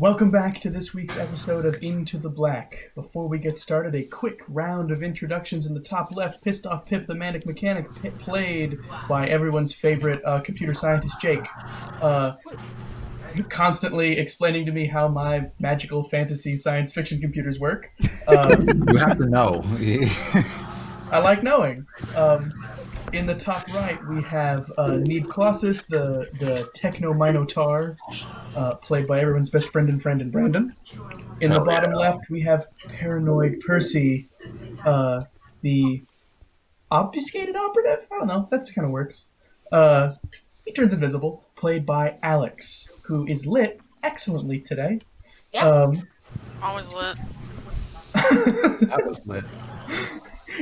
Welcome back to this week's episode of Into the Black. Before we get started, a quick round of introductions. In the top left, Pissed Off Pip, the Manic Mechanic, played by everyone's favorite computer scientist, Jake. Constantly explaining to me how my magical fantasy science fiction computers work. You have to know. I like knowing. In the top right, we have Need Colossus, the Techno Minotaur, played by everyone's best friend and Brandon. In the bottom left, we have Paranoid Percy, the obfuscated operative? I don't know, that kind of works. He turns invisible, played by Alex, who is lit excellently today. Yeah. Always lit. That was lit.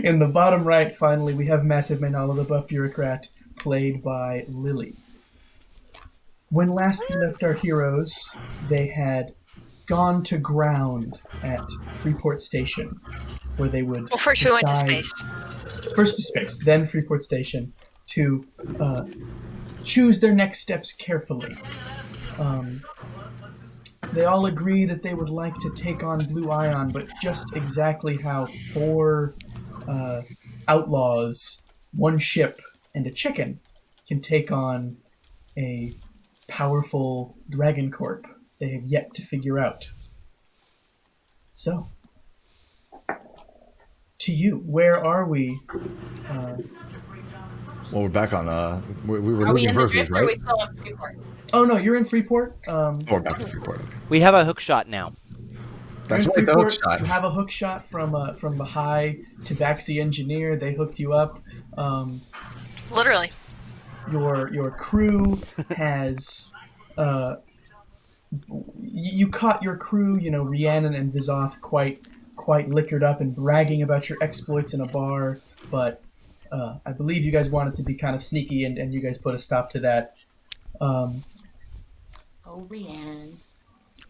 In the bottom right, finally, we have Massive Manala, the buff bureaucrat, played by Lily. When last we left our heroes, they had gone to ground at Freeport Station, where they would first we went to space. First to space, then Freeport Station, to choose their next steps carefully. They all agree that they would like to take on Blue Ion, but just exactly how four outlaws, one ship, and a chicken can take on a powerful dragon corp they have yet to figure out. So, to you, where are we? Well, we're back on. We were Are we looking in the Hercules, drift or are right? we still in Freeport? Oh no, you're in Freeport. Oh, we're back to Freeport. We have a hook shot now. That's You're right, in the hook Freeport. shot. You have a hook shot from the high Tabaxi engineer. They hooked you up. Literally. Your crew has you caught your crew, Rhiannon and Vizoth quite liquored up and bragging about your exploits in a bar, but I believe you guys wanted to be kind of sneaky and you guys put a stop to that. Oh, Rhiannon.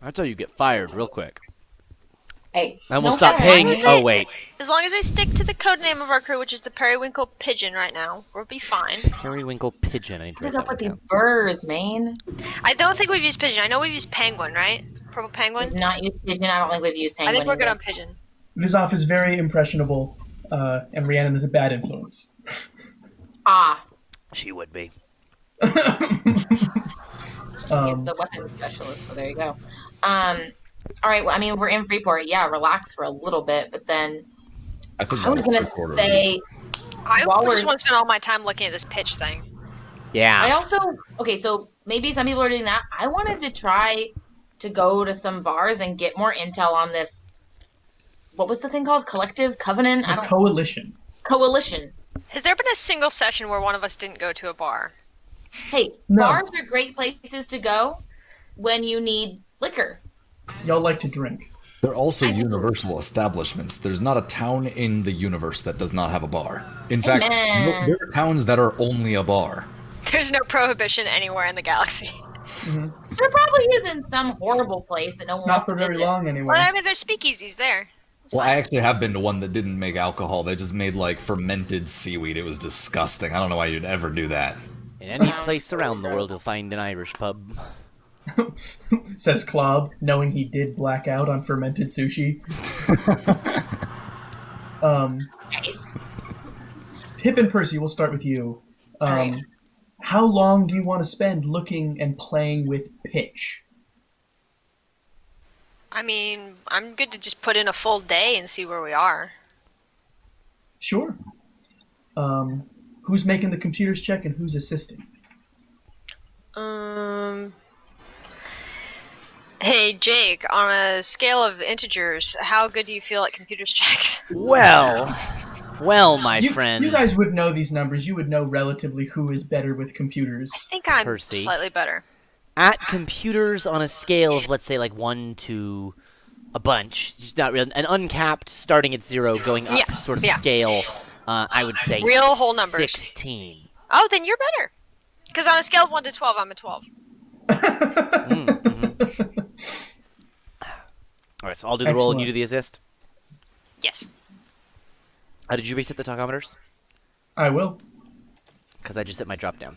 That's how you get fired real quick. Hey. And we'll no stop fire. paying. Oh wait, As long as they stick to the code name of our crew, which is the Periwinkle Pigeon right now, we'll be fine. periwinkle pigeon. I need to What is write up that with these down. birds, man? I don't think we've used Pigeon. I know we've used Penguin, right? Purple We've Penguin? not used pigeon. I don't think we've used I penguin. think we're good either. on Pigeon. Vizoth is very impressionable, and Rhiannon is a bad influence. Ah, She would be. he's the weapons specialist, so there you go. All right. Well, I mean, we're in Freeport. Yeah, relax for a little bit, but then I think I was gonna say I While just we're- want to spend all my time looking at this pitch thing. I Yeah. also so maybe some people are doing that. I wanted to try to go to some bars and get more intel on this. What was the thing called? Collective Covenant? I A don't coalition. Coalition. Has there been a single session where one of us didn't go to a bar? Hey, No. bars are great places to go when you need liquor. Y'all like to drink. They're also I do. universal establishments. There's not a town in the universe that does not have a bar. In fact, Amen. there are towns that are only a bar. There's no prohibition anywhere in the galaxy. There probably is in some horrible place that no one Not wants for to very visit. long, anyway. Well, I mean, there's speakeasies there. Well, I actually have been to one that didn't make alcohol. They just made like fermented seaweed. It was disgusting. I don't know why you'd ever do that. In any place around the world, you'll find an Irish pub. Says Klob, knowing he did black out on fermented sushi. Nice. Pip and Percy, we'll start with you. Alright. How long do you want to spend looking and playing with Pitch? I mean, I'm good to just put in a full day and see where we are. Sure. Who's making the computers check and who's assisting? Hey, Jake, on a scale of integers, how good do you feel at computers checks? Well, my friend. You guys would know these numbers. You would know relatively who is better with computers. I think I'm Percy. slightly better. At computers on a scale of, let's say, like 1 to a bunch, just not real, an uncapped starting at 0 going up Yeah, sort of yeah. scale, I would say Real whole numbers. 16. Oh, then you're better. Because on a scale of 1 to 12, I'm a 12. All right, so I'll do the roll and you Excellent. do the assist. Yes. How did you reset the tachometers? I will. Because I just set my drop down.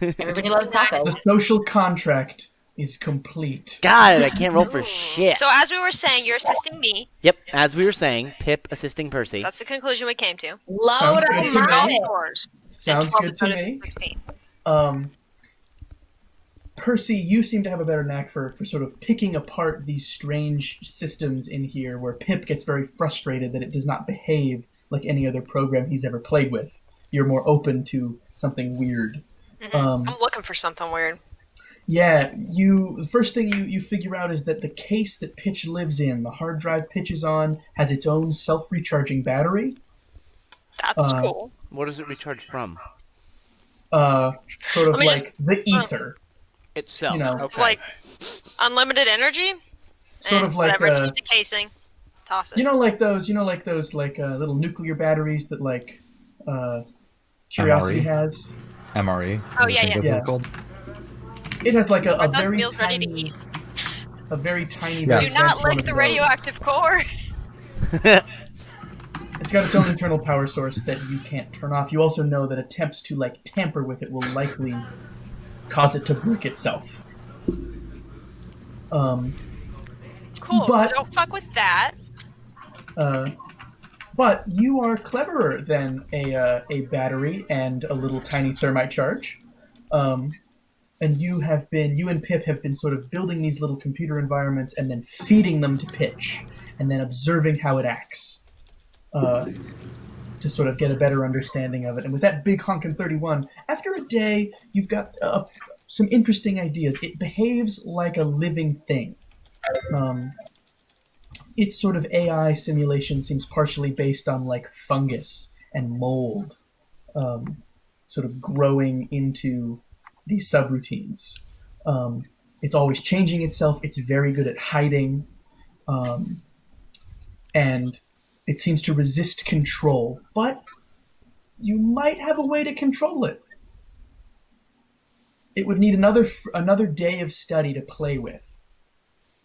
Everybody loves tacos. The social contract is complete. God, I can't roll for shit. So as we were saying, you're assisting me. Yep, as we were saying, Pip assisting Percy. That's the conclusion we came to. Load Sounds good them These to are me. golf up. scores. Sounds 12 good is to better than me. 16. Percy, you seem to have a better knack for sort of picking apart these strange systems in here where Pip gets very frustrated that it does not behave like any other program he's ever played with. You're more open to something weird. I'm looking for something weird. Yeah, the first thing you figure out is that the case that Pitch lives in, the hard drive Pitch is on, has its own self-recharging battery. That's cool. What does it recharge from? Sort of Let me like the ether. Itself. You know, It's like unlimited energy. sort of like whatever. It's just a casing. Toss it. like those little nuclear batteries that like Curiosity MRE? has. MRE. Oh, I yeah, think yeah. that's what Yeah. it's called. It has like a Are those very meals ready to tiny, eat? a very tiny. Yeah. very Do Yes. not dense one lick of the those. radioactive core. It's got its own internal power source that you can't turn off. You also know that attempts to like tamper with it will likely cause it to break itself. Cool. But- So don't fuck with that. But you are cleverer than a battery and a little tiny thermite charge. And you and Pip have been sort of building these little computer environments and then feeding them to Pitch, and then observing how it acts, to sort of get a better understanding of it. And with that big honkin' 31, after a day, you've got some interesting ideas. It behaves like a living thing. Its sort of AI simulation seems partially based on like fungus and mold, sort of growing into these subroutines. It's always changing itself. It's very good at hiding, and it seems to resist control. But you might have a way to control it. It would need another day of study to play with.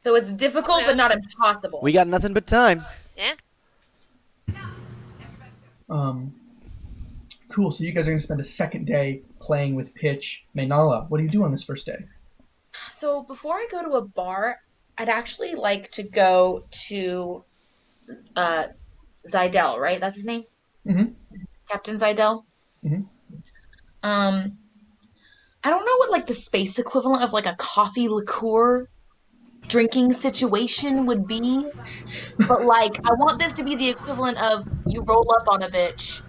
So it's difficult, but not impossible. We got nothing but time. Yeah. Cool. So you guys are going to spend a second day playing with Pitch. Maynala, what do you do on this first day? So before I go to a bar, I'd actually like to go to Zidell, right? That's his name? Mhm. Captain Zidell? Mhm. I don't know what like the space equivalent of like a coffee liqueur drinking situation would be, but like I want this to be the equivalent of you roll up on a bitch,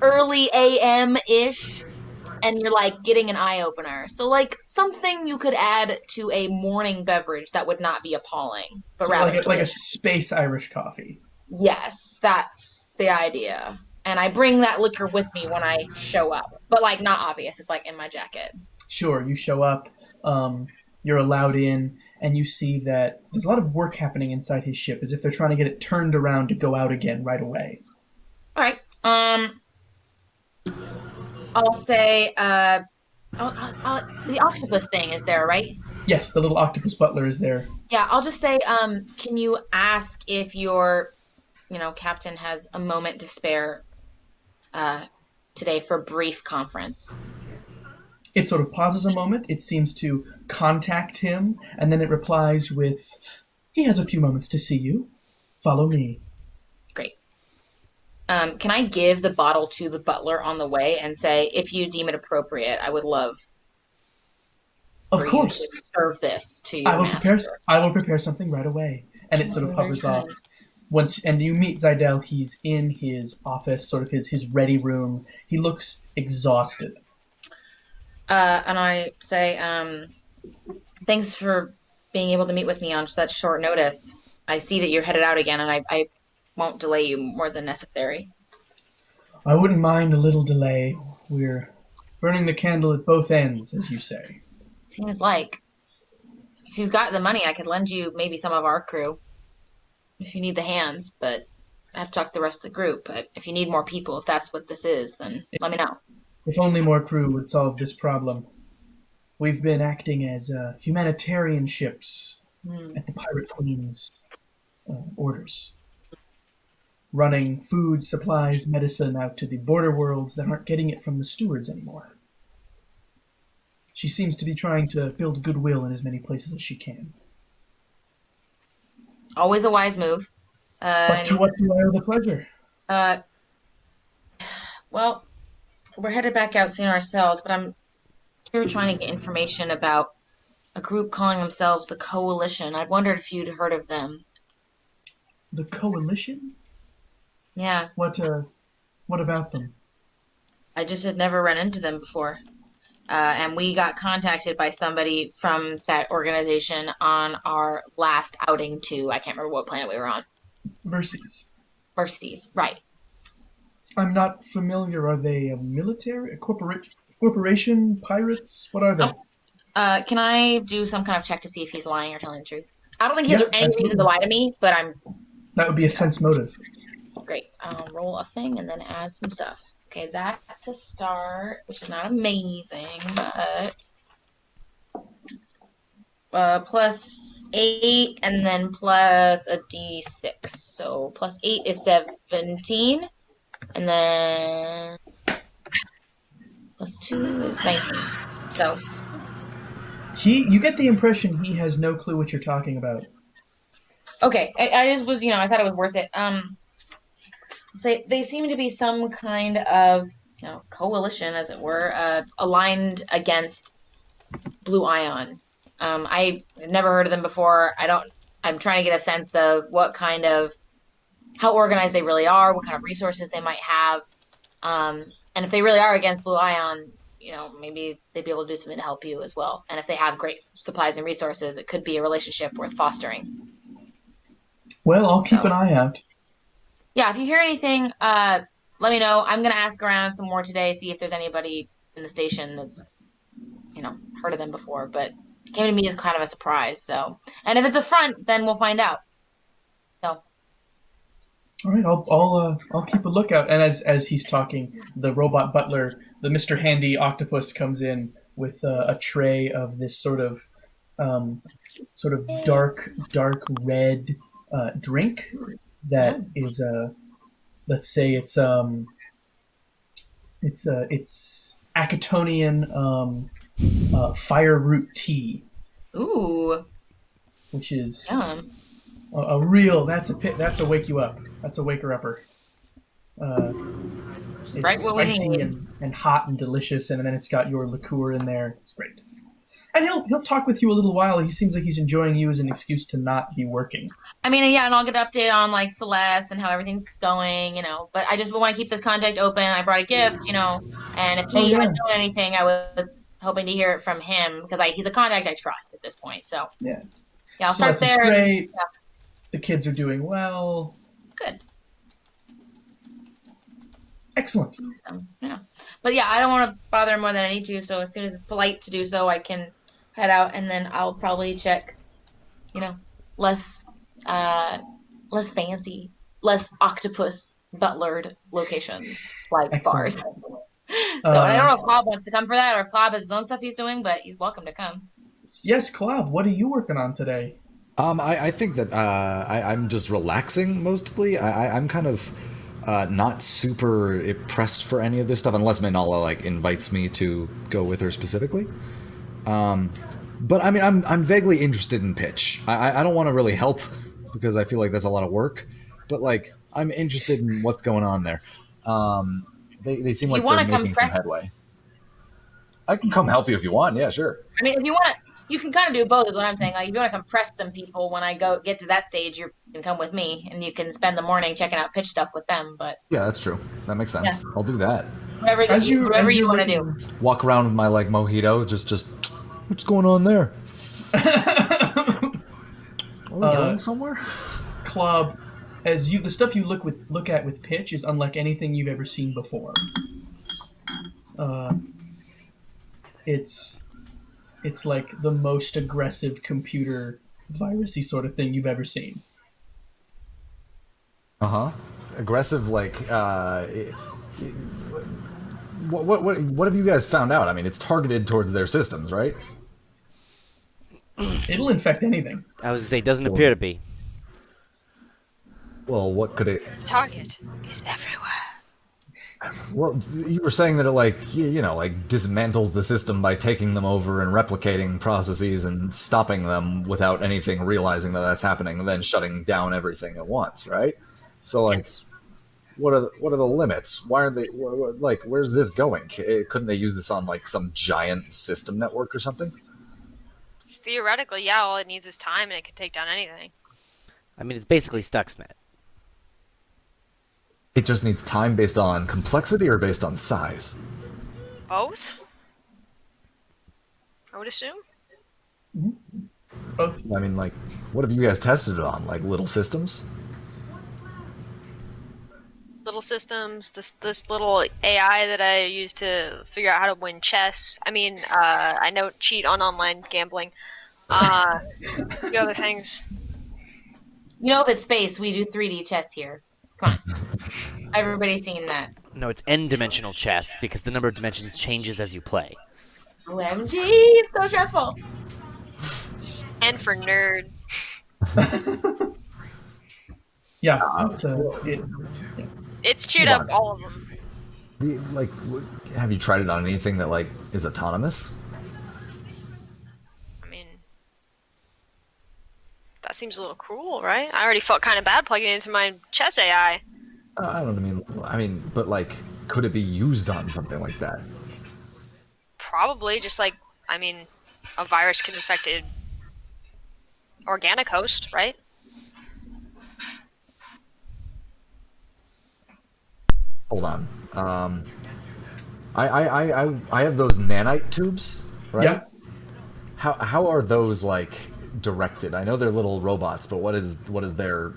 early AM-ish, and you're like getting an eye opener. So like something you could add to a morning beverage that would not be appalling, but So rather like a delicious. space Irish coffee. Yes, that's the idea. And I bring that liquor with me when I show up, but like not obvious. It's like in my jacket. Sure, you show up, you're allowed in, and you see that there's a lot of work happening inside his ship, as if they're trying to get it turned around to go out again right away. All right. I'll say the octopus thing is there, right? Yes, the little octopus butler is there. Yeah, I'll just say, can you ask if your, captain has a moment to spare today for a brief conference? It sort of pauses a moment, it seems to contact him, and then it replies with, "He has a few moments to see you. Follow me." Great. Can I give the bottle to the butler on the way and say, if you deem it appropriate, I would love Of for you course. to serve this to your I will master. prepare something right away. And it sort of Very hovers kind. off. And you meet Zidell, he's in his office, sort of his ready room. He looks exhausted. And I say, thanks for being able to meet with me on such short notice. I see that you're headed out again, and I won't delay you more than necessary. I wouldn't mind a little delay. We're burning the candle at both ends, as you say. Seems like. If you've got the money, I could lend you maybe some of our crew. If you need the hands, but I have to talk to the rest of the group. But if you need more people, if that's what this is, then let me know. If only more crew would solve this problem. We've been acting as humanitarian ships at the Pirate Queen's orders. Running food, supplies, medicine out to the border worlds that aren't getting it from the stewards anymore. She seems to be trying to build goodwill in as many places as she can. Always a wise move. But to what do I owe the pleasure? Uh, well, we're headed back out soon ourselves, but I'm here trying to get information about a group calling themselves the Coalition. I wondered if you'd heard of them. The Coalition? Yeah, What about them? I just had never run into them before. And we got contacted by somebody from that organization on our last outing to, I can't remember what planet we were on. Verses. Verses, right. I'm not familiar. Are they a military, a corporation, pirates? What are they? Can I do some kind of check to see if he's lying or telling the truth? I don't think he has Yeah, any reason to absolutely. lie to me, but I'm That would be a sense motive. great. Roll a thing and then add some stuff. Okay, that to start, which is not amazing, but plus 8 and then plus a d6. So plus 8 is 17, and then plus 2 is 19. So You get the impression he has no clue what you're talking about. okay, I just was, I thought it was worth it. So they seem to be some kind of, coalition, as it were, aligned against Blue Ion. I never heard of them before. I'm trying to get a sense of how organized they really are, what kind of resources they might have. And if they really are against Blue Ion, maybe they'd be able to do something to help you as well. And if they have great supplies and resources, it could be a relationship worth fostering. Well, I'll keep So, an eye out. yeah, if you hear anything, let me know. I'm going to ask around some more today, see if there's anybody in the station that's, heard of them before. But it came to me as kind of a surprise. So, and if it's a front, then we'll find out. So, All right, I'll keep a lookout. And as he's talking, the robot butler, the Mr. Handy octopus, comes in with a tray of this sort of dark red drink that is let's say it's Acatonian fire root tea, ooh, which is yum. a real that's a wake you up. That's a waker upper. It's Right what we spicy need. and hot and delicious, and then it's got your liqueur in there. It's great. And he'll talk with you a little while. He seems like he's enjoying you as an excuse to not be working. I mean, yeah, and I'll get an update on like Celeste and how everything's going, But I just want to keep this contact open. I brought a gift, and if Oh he yeah, hadn't known anything, I was hoping to hear it from him because he's a contact I trust at this point. So yeah. yeah, I'll start Celeste is there. And, great. yeah, The kids are doing well. good. Excellent. So, yeah, but yeah, I don't want to bother him more than I need to. So as soon as it's polite to do so, I can head out, and then I'll probably check, less, less fancy, less octopus butlered locations like Excellent. bars. So and I don't know if Plob wants to come for that, or if Plob has his own stuff he's doing, but he's welcome to come. Yes, Klob, what are you working on today? I think that I'm just relaxing mostly. I'm kind of not super impressed for any of this stuff unless Minala like invites me to go with her specifically. But I mean, I'm vaguely interested in pitch. I don't want to really help because I feel like that's a lot of work. But like, I'm interested in what's going on there. They seem If like you want they're to making some compress, headway. I can come help you if you want. Yeah, sure. I mean, if you want to, you can kind of do both. Is what I'm saying. Like, if you want to compress some people, when I get to that stage, you can come with me, and you can spend the morning checking out pitch stuff with them. But Yeah, that's true. That makes sense. yeah, I'll do that. whatever you want to do. Walk around with my like mojito. Just what's going on there? Are we going somewhere? Klob, the stuff you look at with pitch is unlike anything you've ever seen before. It's like the most aggressive computer virusy sort of thing you've ever seen. Aggressive, like what have you guys found out? I mean, it's targeted towards their systems, right? It'll infect anything. I was gonna say, doesn't appear to be. Well, what could it? The target is everywhere. Well, you were saying that it like dismantles the system by taking them over and replicating processes and stopping them without anything realizing that that's happening, and then shutting down everything at once, right? So like, Yes. what are the limits? Why are they like? Where's this going? Couldn't they use this on like some giant system network or something? Theoretically, yeah, all it needs is time and it can take down anything. I mean, it's basically Stuxnet. It just needs time based on complexity or based on size. Both? I would assume. Both. I mean, like, what have you guys tested it on? Like little systems? Little systems, this little AI that I use to figure out how to win chess. I mean, I know cheat on online gambling. A few other things. You know, if it's space, we do 3D chess here. Come on. Everybody's seen that. No, it's n-dimensional chess because the number of dimensions changes as you play. OMG, it's so stressful. And for nerd. Yeah, it's It's chewed Hold up on. all of them. Like, have you tried it on anything that like is autonomous? I mean, that seems a little cruel, right? I already felt kind of bad plugging it into my chess AI. I don't mean. I mean, but like, could it be used on something like that? Probably, just like, I mean, a virus can infect an organic host, right? Hold on. I have those nanite tubes, right? yeah. How are those like directed? I know they're little robots, but what is their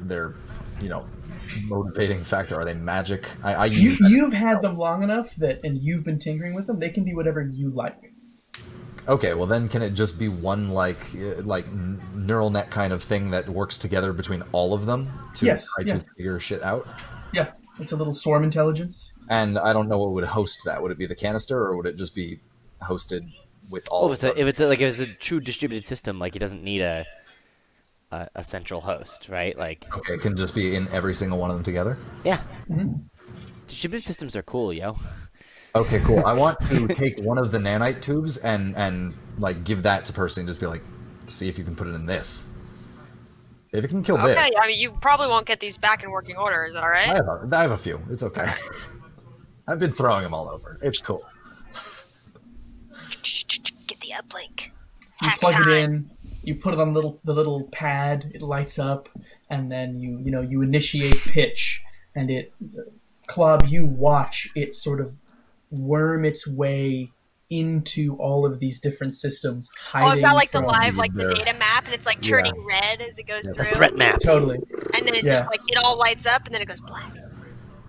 you know motivating factor? Are they magic? I use that. You've had them long enough and you've been tinkering with them. They can be whatever you like. Okay, well then, can it just be one neural net kind of thing that works together between all of them to Yes, try yeah. to figure shit out? Yeah, it's a little swarm intelligence. And I don't know what would host that. Would it be the canister, or would it just be hosted with all? Well, of them? if it's a true distributed system, like it doesn't need a central host, right? Like, Okay, it can just be in every single one of them together. yeah, distributed systems are cool, yo. Okay, cool. I want to take one of the nanite tubes and like give that to Percy and just be like, see if you can put it in this. If it can kill this, Okay, I mean, you probably won't get these back in working order, is that alright? I have a few. It's okay. I've been throwing them all over. It's cool. Get the uplink. You Hack plug time. it in, you put it on the little pad, it lights up, and then you initiate pitch, and Club, you watch it sort of worm its way into all of these different systems, Oh, I've hiding got like the from live, like the There. data map, and it's like turning red as it goes Yeah. The through. threat map. Totally. And then it Yeah. just like, it all lights up, and then it goes black.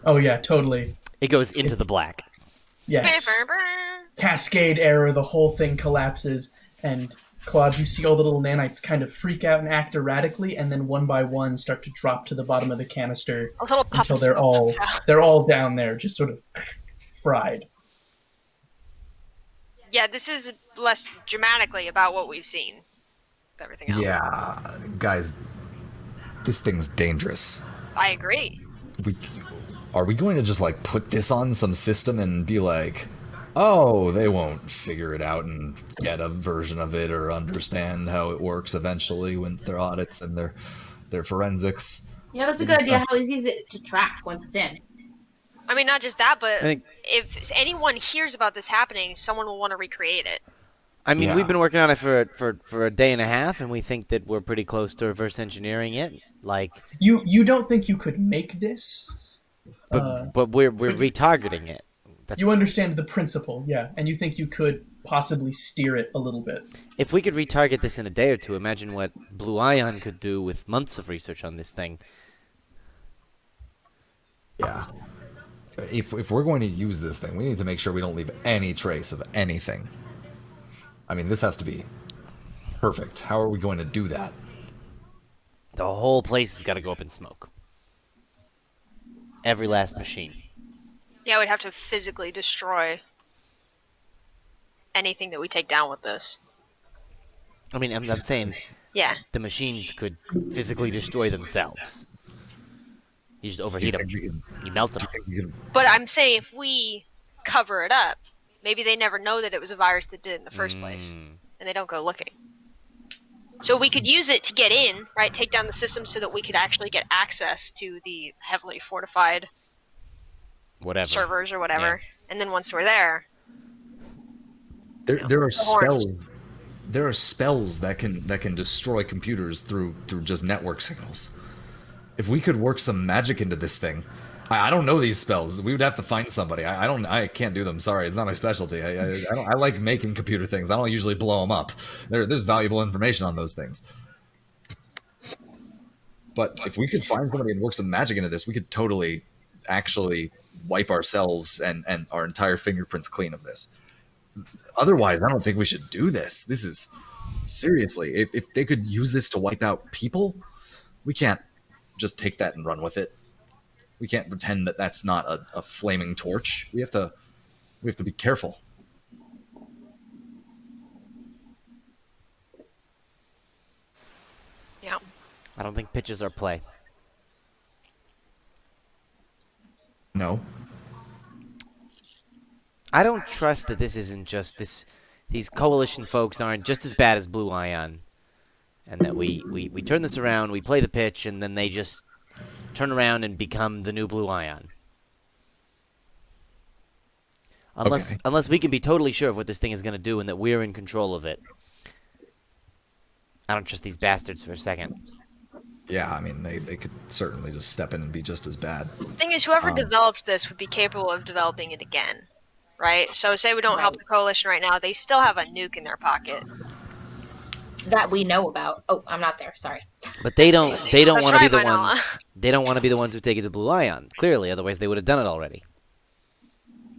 Oh yeah, totally. It goes into the black. Yes. Brr, brr, brr. Cascade error, the whole thing collapses, and Claude, you see all the little nanites kind of freak out and act erratically, and then one by one start to drop to the bottom of the canister A little puff until of smoke comes out. they're all down there, just sort of fried. Yeah, this is less dramatically about what we've seen with everything else. Yeah, guys, this thing's dangerous. I agree. We, are we going to just like put this on some system and be like, oh, they won't figure it out and get a version of it or understand how it works eventually when their audits and their forensics? Yeah, that's a good idea. How easy is it to track once it's in? I mean, not just that, but I think- if anyone hears about this happening, someone will want to recreate it. I mean, Yeah. we've been working on it for a day and a half, and we think that we're pretty close to reverse engineering it. Like, You don't think you could make this? but we're retargeting it. That's, You understand the principle, yeah, and you think you could possibly steer it a little bit. if we could retarget this in a day or two, imagine what Blue Ion could do with months of research on this thing. Yeah. If we're going to use this thing, we need to make sure we don't leave any trace of anything. I mean, this has to be perfect. How are we going to do that? The whole place has got to go up in smoke. Every last machine. Yeah, we'd have to physically destroy anything that we take down with this. I mean, I'm saying Yeah. the machines could physically destroy themselves. You just Do you overheat them. think we could? You melt Do them. you think we could? But I'm saying if we cover it up, maybe they never know that it was a virus that did it in the first place, and they don't go looking. So we could use it to get in, right? Take down the system so that we could actually get access to the heavily fortified Whatever. servers or whatever. And then once we're there, There are the horns. spells. There are spells that can destroy computers through just network signals. If we could work some magic into this thing, I don't know these spells. We would have to find somebody. I can't do them. Sorry, it's not my specialty. I like making computer things. I don't usually blow them up. There's valuable information on those things. But if we could find somebody and work some magic into this, we could totally actually wipe ourselves and our entire fingerprints clean of this. Otherwise, I don't think we should do this. This is seriously, if they could use this to wipe out people, we can't just take that and run with it. We can't pretend that that's not a flaming torch. We have to be careful. Yeah. I don't think pitches are play. No. I don't trust that this isn't just this. These coalition folks aren't just as bad as Blue Ion, and that we turn this around, we play the pitch, and then they just turn around and become the new Blue Ion. Unless we can be totally sure of what this thing is going to do and that we're in control of it. I don't trust these bastards for a second. Yeah, I mean, they could certainly just step in and be just as bad. Thing is, whoever developed this would be capable of developing it again, right? So say we don't help the coalition right now, they still have a nuke in their pocket. That we know about. Oh, I'm not there. Sorry. But they don't want to be the Right, Manuela. ones. They don't want to be the ones who take it to Blue Ion. Clearly, otherwise they would have done it already.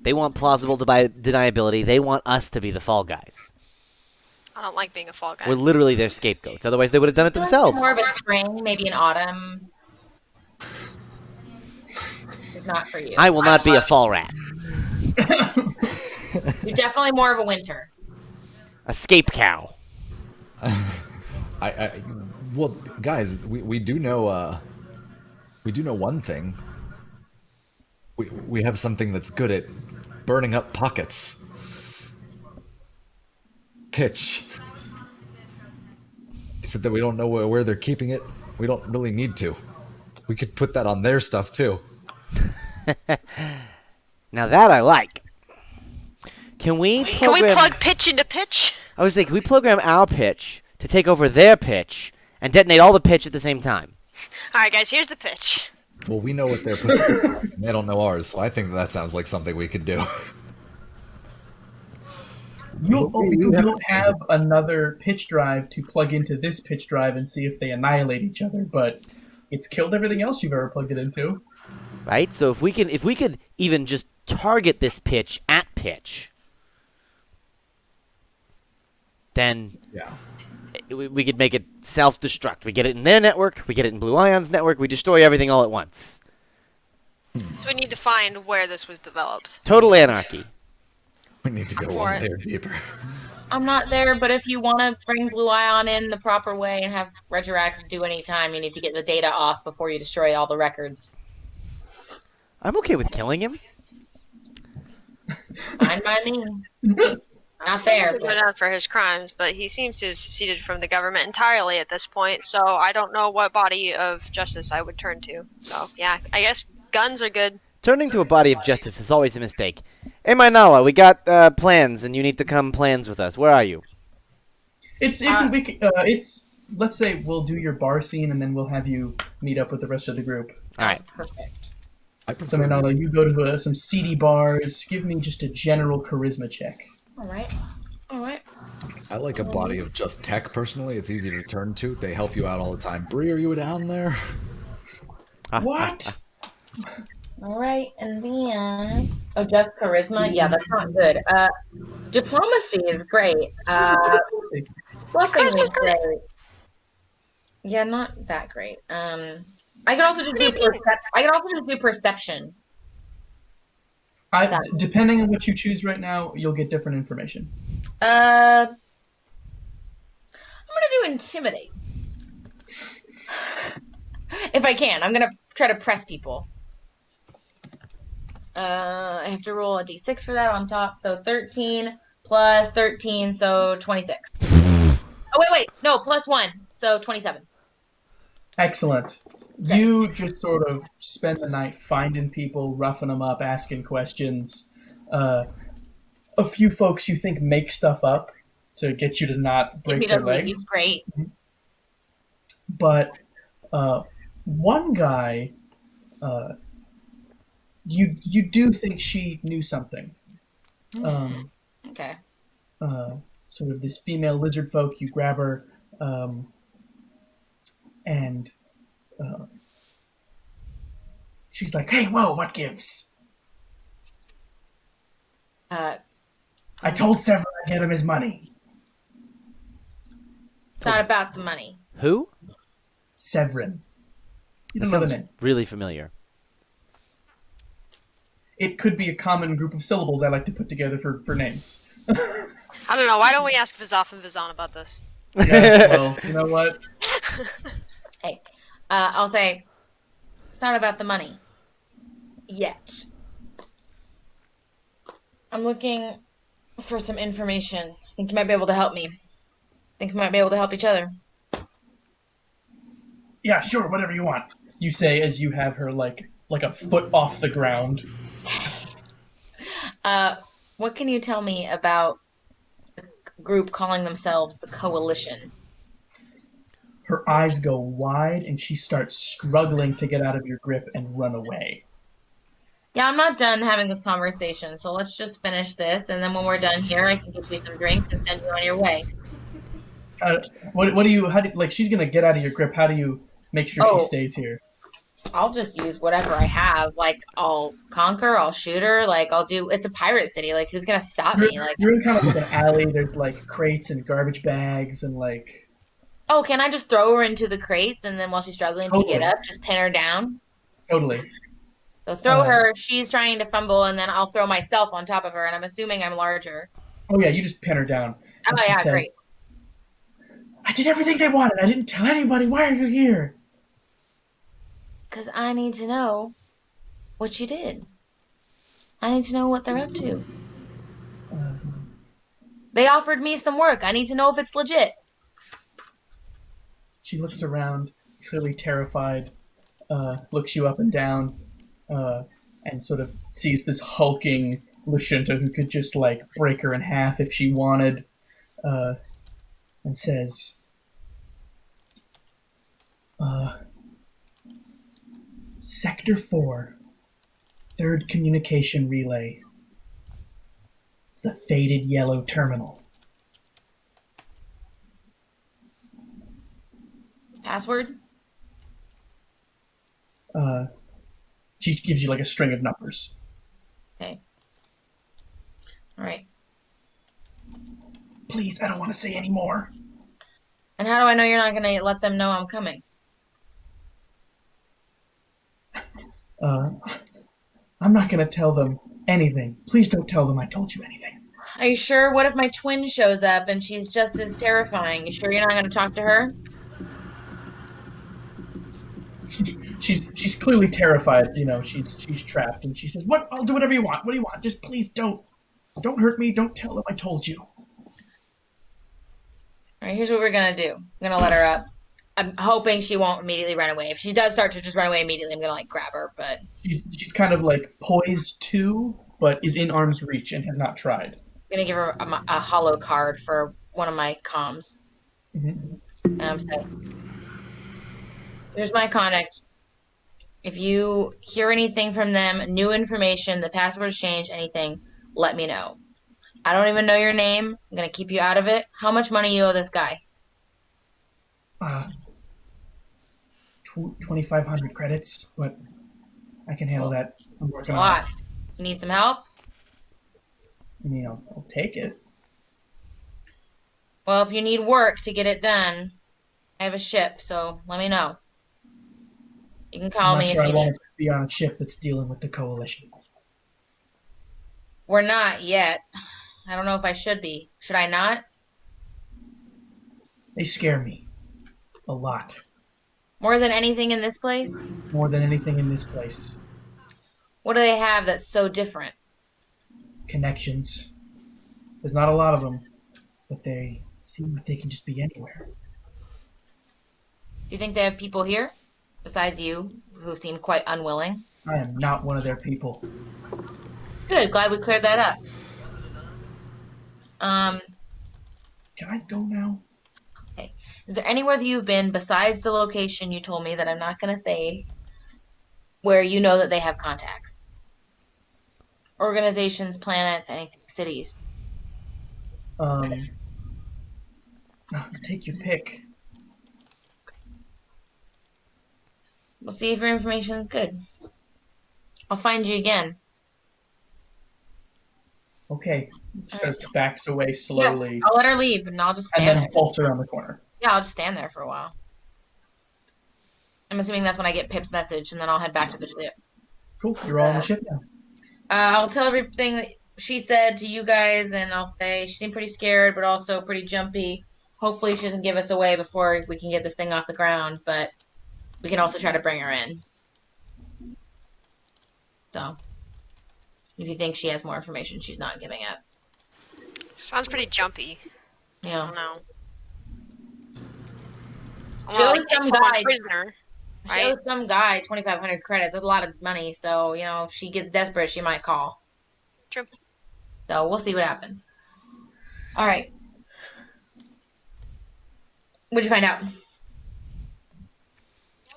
They want plausible deniability. They want us to be the fall guys. I don't like being a fall guy. We're literally their scapegoats. Otherwise, they would have done it I feel like themselves. more of a spring, maybe an autumn. It's not for you. I will not be a fall rat. You're definitely more of a winter. A scape cow. Well, guys, we do know one thing. We have something that's good at burning up pockets. Pitch. You said that we don't know where they're keeping it. We don't really need to. We could put that on their stuff too. Now that I like. Can we plug pitch into pitch? I was thinking, can we program our pitch to take over their pitch and detonate all the pitch at the same time? Alright guys, here's the pitch. Well, we know what they're putting. They don't know ours, so I think that sounds like something we could do. You don't have another pitch drive to plug into this pitch drive and see if they annihilate each other, but it's killed everything else you've ever plugged it into. Right? So if we could even just target this pitch at pitch, then Yeah. we could make it self-destruct. We get it in their network, we get it in Blue Ion's network, we destroy everything all at once. So we need to find where this was developed. Total anarchy. We need to go for one it. layer deeper. I'm not there, but if you want to bring Blue Ion in the proper way and have Regirax do any time, you need to get the data off before you destroy all the records. I'm okay with killing him. Fine by me. Not there, Put but out for his crimes, but he seems to have seceded from the government entirely at this point, so I don't know what body of justice I would turn to. So, yeah, I guess guns are good. Turning to a body of justice is always a mistake. Hey, Mainala, we got plans, and you need to come plans with us. Where are you? It's let's say we'll do your bar scene and then we'll have you meet up with the rest of the group. All right. perfect. I So prefer. Manala, you go to some seedy bars. Give me just a general charisma check. All right. I like a body of just tech personally. It's easy to turn to. They help you out all the time. Bree, are you down there? What? All right, and then just charisma. Yeah, that's not good. Diplomacy is great. Bluffing is great. Yeah, not that great. I could also just do perception. Depending on what you choose right now, you'll get different information. I'm gonna do intimidate. If I can, I'm gonna try to press people. I have to roll a d6 for that on top. So 13 plus 13, so 26. Oh, wait. No, plus 1, so 27. Excellent. Okay. You just sort of spend the night finding people, roughing them up, asking questions. Uh, a few folks you think make stuff up to get you to not Get me break to their leave. legs. Great. But one guy, uh, you do think she knew something. Um, Okay. sort of this female lizard folk. You grab her, um, and uh, she's like, "Hey, whoa, what gives?" Uh, I told Severin I'd get him his money. it's not about the money. Who? Severin. You That don't know the sounds name. really familiar. It could be a common group of syllables I like to put together for names. I don't know. Why don't we ask Vizoff and Vizan about this? Yeah, well, you know what? Hey, I'll say it's not about the money yet. I'm looking for some information. I think you might be able to help me. I think we might be able to help each other. Yeah, sure, whatever you want. You say as you have her like a foot off the ground. What can you tell me about the group calling themselves the Coalition? Her eyes go wide and she starts struggling to get out of your grip and run away. Yeah, I'm not done having this conversation, so let's just finish this, and then when we're done here, I can give you some drinks and send you on your way. Uh, what do you? How do like she's gonna get out of your grip? How do you make sure she Oh, stays here? I'll just use whatever I have. Like, I'll conquer, I'll shoot her, like, I'll do. It's a pirate city. Like, who's gonna stop You're me? Like, you're in kind of like an alley. There's like crates and garbage bags and like oh, can I just throw her into the crates and then while she's struggling to get totally, up, just pin her down? totally. So throw Uh, her, she's trying to fumble, and then I'll throw myself on top of her, and I'm assuming I'm larger. oh yeah, you just pin her down, and Oh, she yeah, says, great. "I did everything they wanted. I didn't tell anybody. Why are you here?" Because I need to know what you did. I need to know what they're up to. Uh, They offered me some work. I need to know if it's legit. she looks around, clearly terrified. Looks you up and down, uh, and sort of sees this hulking Lashunta who could just like break her in half if she wanted, uh, and says, "Sector 4, third communication relay. It's the faded yellow terminal." Password? Uh, she gives you like a string of numbers. Okay. All right. Please, I don't want to say any more. And how do I know you're not going to let them know I'm coming? Uh, I'm not going to tell them anything. Please don't tell them I told you anything. Are you sure? What if my twin shows up and she's just as terrifying? You sure you're not going to talk to her? She's clearly terrified. You know, she's trapped, and she says, "What? I'll do whatever you want. What do you want? Just please don't hurt me. Don't tell them I told you." All right, here's what we're going to do. I'm going to let her up. I'm hoping she won't immediately run away. If she does start to just run away immediately, I'm going to like grab her, but She's kind of like poised to, but is in arm's reach and has not tried. I'm going to give her a hollow card for one of my comms. Mm-hmm. And I'm saying, here's my contact. If you hear anything from them, new information, the password's changed, anything, let me know. I don't even know your name. I'm going to keep you out of it. How much money you owe this guy? 2,500 credits, but I can handle that. I'm It's a working on lot. it. You need some help? I mean, I'll take it. Well, if you need work to get it done, I have a ship, so let me know. You can I'm call not me sure if I you want need. to be on a ship that's dealing with the coalition. We're not yet. I don't know if I should be. Should I not? They scare me a lot. More than anything in this place? more than anything in this place. What do they have that's so different? Connections. There's not a lot of them, but they seem like they can just be anywhere. Do you think they have people here besides you who seem quite unwilling? I am not one of their people. Good, glad we cleared that up. Can I go now? Okay. Is there anywhere that you've been besides the location you told me that I'm not going to say where you know that they have contacts? Organizations, planets, anything, cities. Take your pick. We'll see if your information is good. I'll find you again. Okay. She sort of backs away slowly, Yeah, I'll let her leave and I'll just and stand then there. bolts around the corner. Yeah, I'll just stand there for a while. I'm assuming that's when I get Pip's message and then I'll head back to the ship. Cool. You're all on the ship now. I'll tell everything that she said to you guys, and I'll say she seemed pretty scared, but also pretty jumpy. Hopefully, she doesn't give us away before we can get this thing off the ground, but we can also try to bring her in. So, if you think she has more information, she's not giving up. Sounds pretty jumpy. I Yeah. don't know. I She wanna, owes take some someone guy. prisoner. She Right. owes some guy 2,500 credits. That's a lot of money. So, if she gets desperate, she might call. True. So, we'll see what happens. All right. What'd you find out?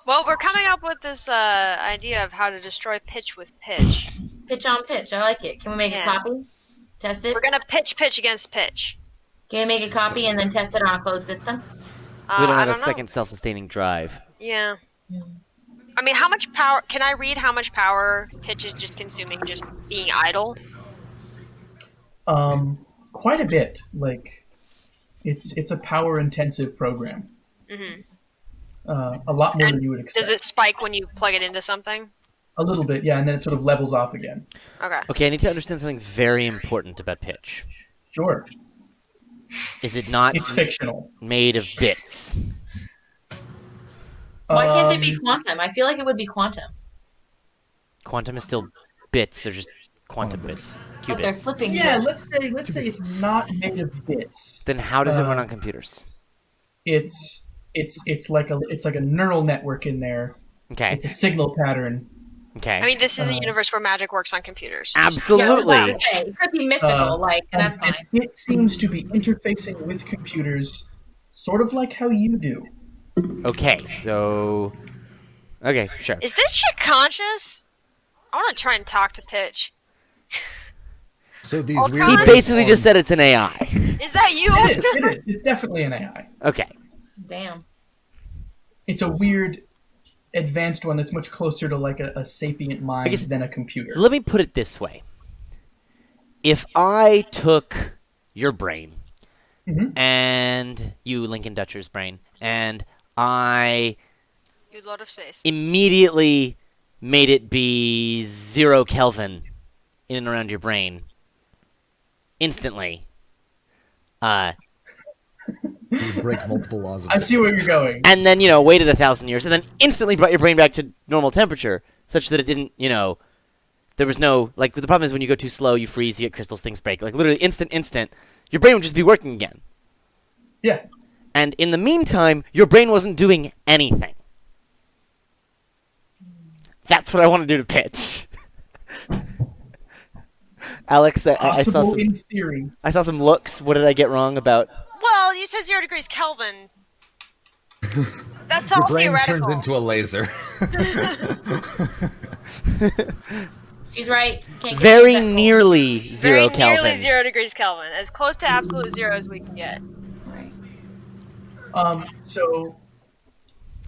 Well, we're coming up with this idea of how to destroy pitch with pitch. Pitch on pitch. I like it. Can we make a Yeah. copy? Test it? We're gonna pitch against pitch. Can we make a copy and then test it on a closed system? We don't I have a don't know. second self-sustaining drive. Yeah. I mean, how much power? Can I read how much power pitch is just consuming, just being idle? Quite a bit. Like, it's a power intensive program. Mm-hmm. A lot more than you would expect. Does it spike when you plug it into something? A little bit, yeah, and then it sort of levels off again. Okay. Okay, I need to understand something very important about pitch. Sure. Is it not It's fictional. made of bits? Why can't it be Um, quantum? I feel like it would be quantum. Quantum is still bits. They're just quantum bits, But they're qubits. flipping. Yeah, let's say it's not made of bits. Then how does it run on computers? It's like a neural network in there. Okay. It's a signal pattern. Okay. I mean, this is a universe where magic works on computers. Absolutely. Yeah, I was about to say, it could be mystical, and that's fine. It seems to be interfacing with computers, sort of like how you do. Okay, so. Okay, sure. Is this shit conscious? I want to try and talk to Pitch. So these I'll weird. tell He him- basically just said it's an AI. Is that you? It is. It's definitely an AI. Okay. Damn. It's a weird, advanced one that's much closer to like a sapient mind guess- than a computer. Let me put it this way. If I took your brain Mhm. and you, Lincoln Dutcher's brain, and I You load of space. immediately made it be 0 Kelvin in and around your brain instantly, You break multiple laws of I see where you're going. and then, waited 1,000 years, and then instantly brought your brain back to normal temperature, such that it didn't, there was no, like, the problem is when you go too slow, you freeze, you get crystals, things break. Like, literally instant, your brain would just be working again. Yeah. And in the meantime, your brain wasn't doing anything. That's what I want to do to Pitch. Alex, I saw Possible some. in theory. I saw some looks. What did I get wrong about? Well, you said 0 degrees Kelvin. That's Your all brain theoretical. turned into a laser. She's right. Can't get Very that cold. nearly 0 Very Kelvin. nearly 0 degrees Kelvin. As close to absolute zero as we can get. Right. So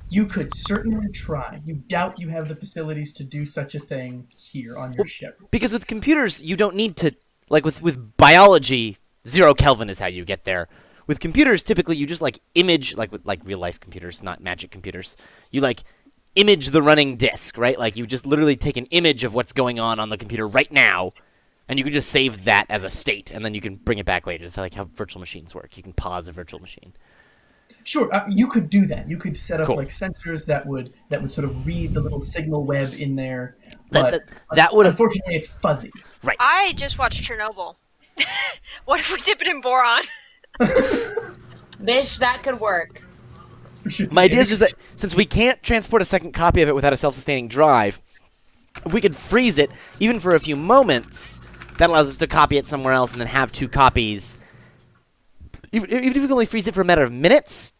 you could certainly try. You doubt you have the facilities to do such a thing here on your ship. Because with computers, you don't need to, like with biology, 0 Kelvin is how you get there. With computers, typically you just image, with real life computers, not magic computers. You image the running disk, right? Like you just literally take an image of what's going on the computer right now, and you can just save that as a state, and then you can bring it back later. It's like how virtual machines work. You can pause a virtual machine. Sure, you could do that. You could set up Cool. like sensors that would sort of read the little signal web in there, That but that, that would have unfortunately, it's fuzzy. right. I just watched Chernobyl. What if we dip it in boron? Bish, that could work. My idea is just that since we can't transport a second copy of it without a self-sustaining drive, if we could freeze it, even for a few moments, that allows us to copy it somewhere else and then have 2 copies. Even if we can only freeze it for a matter of minutes,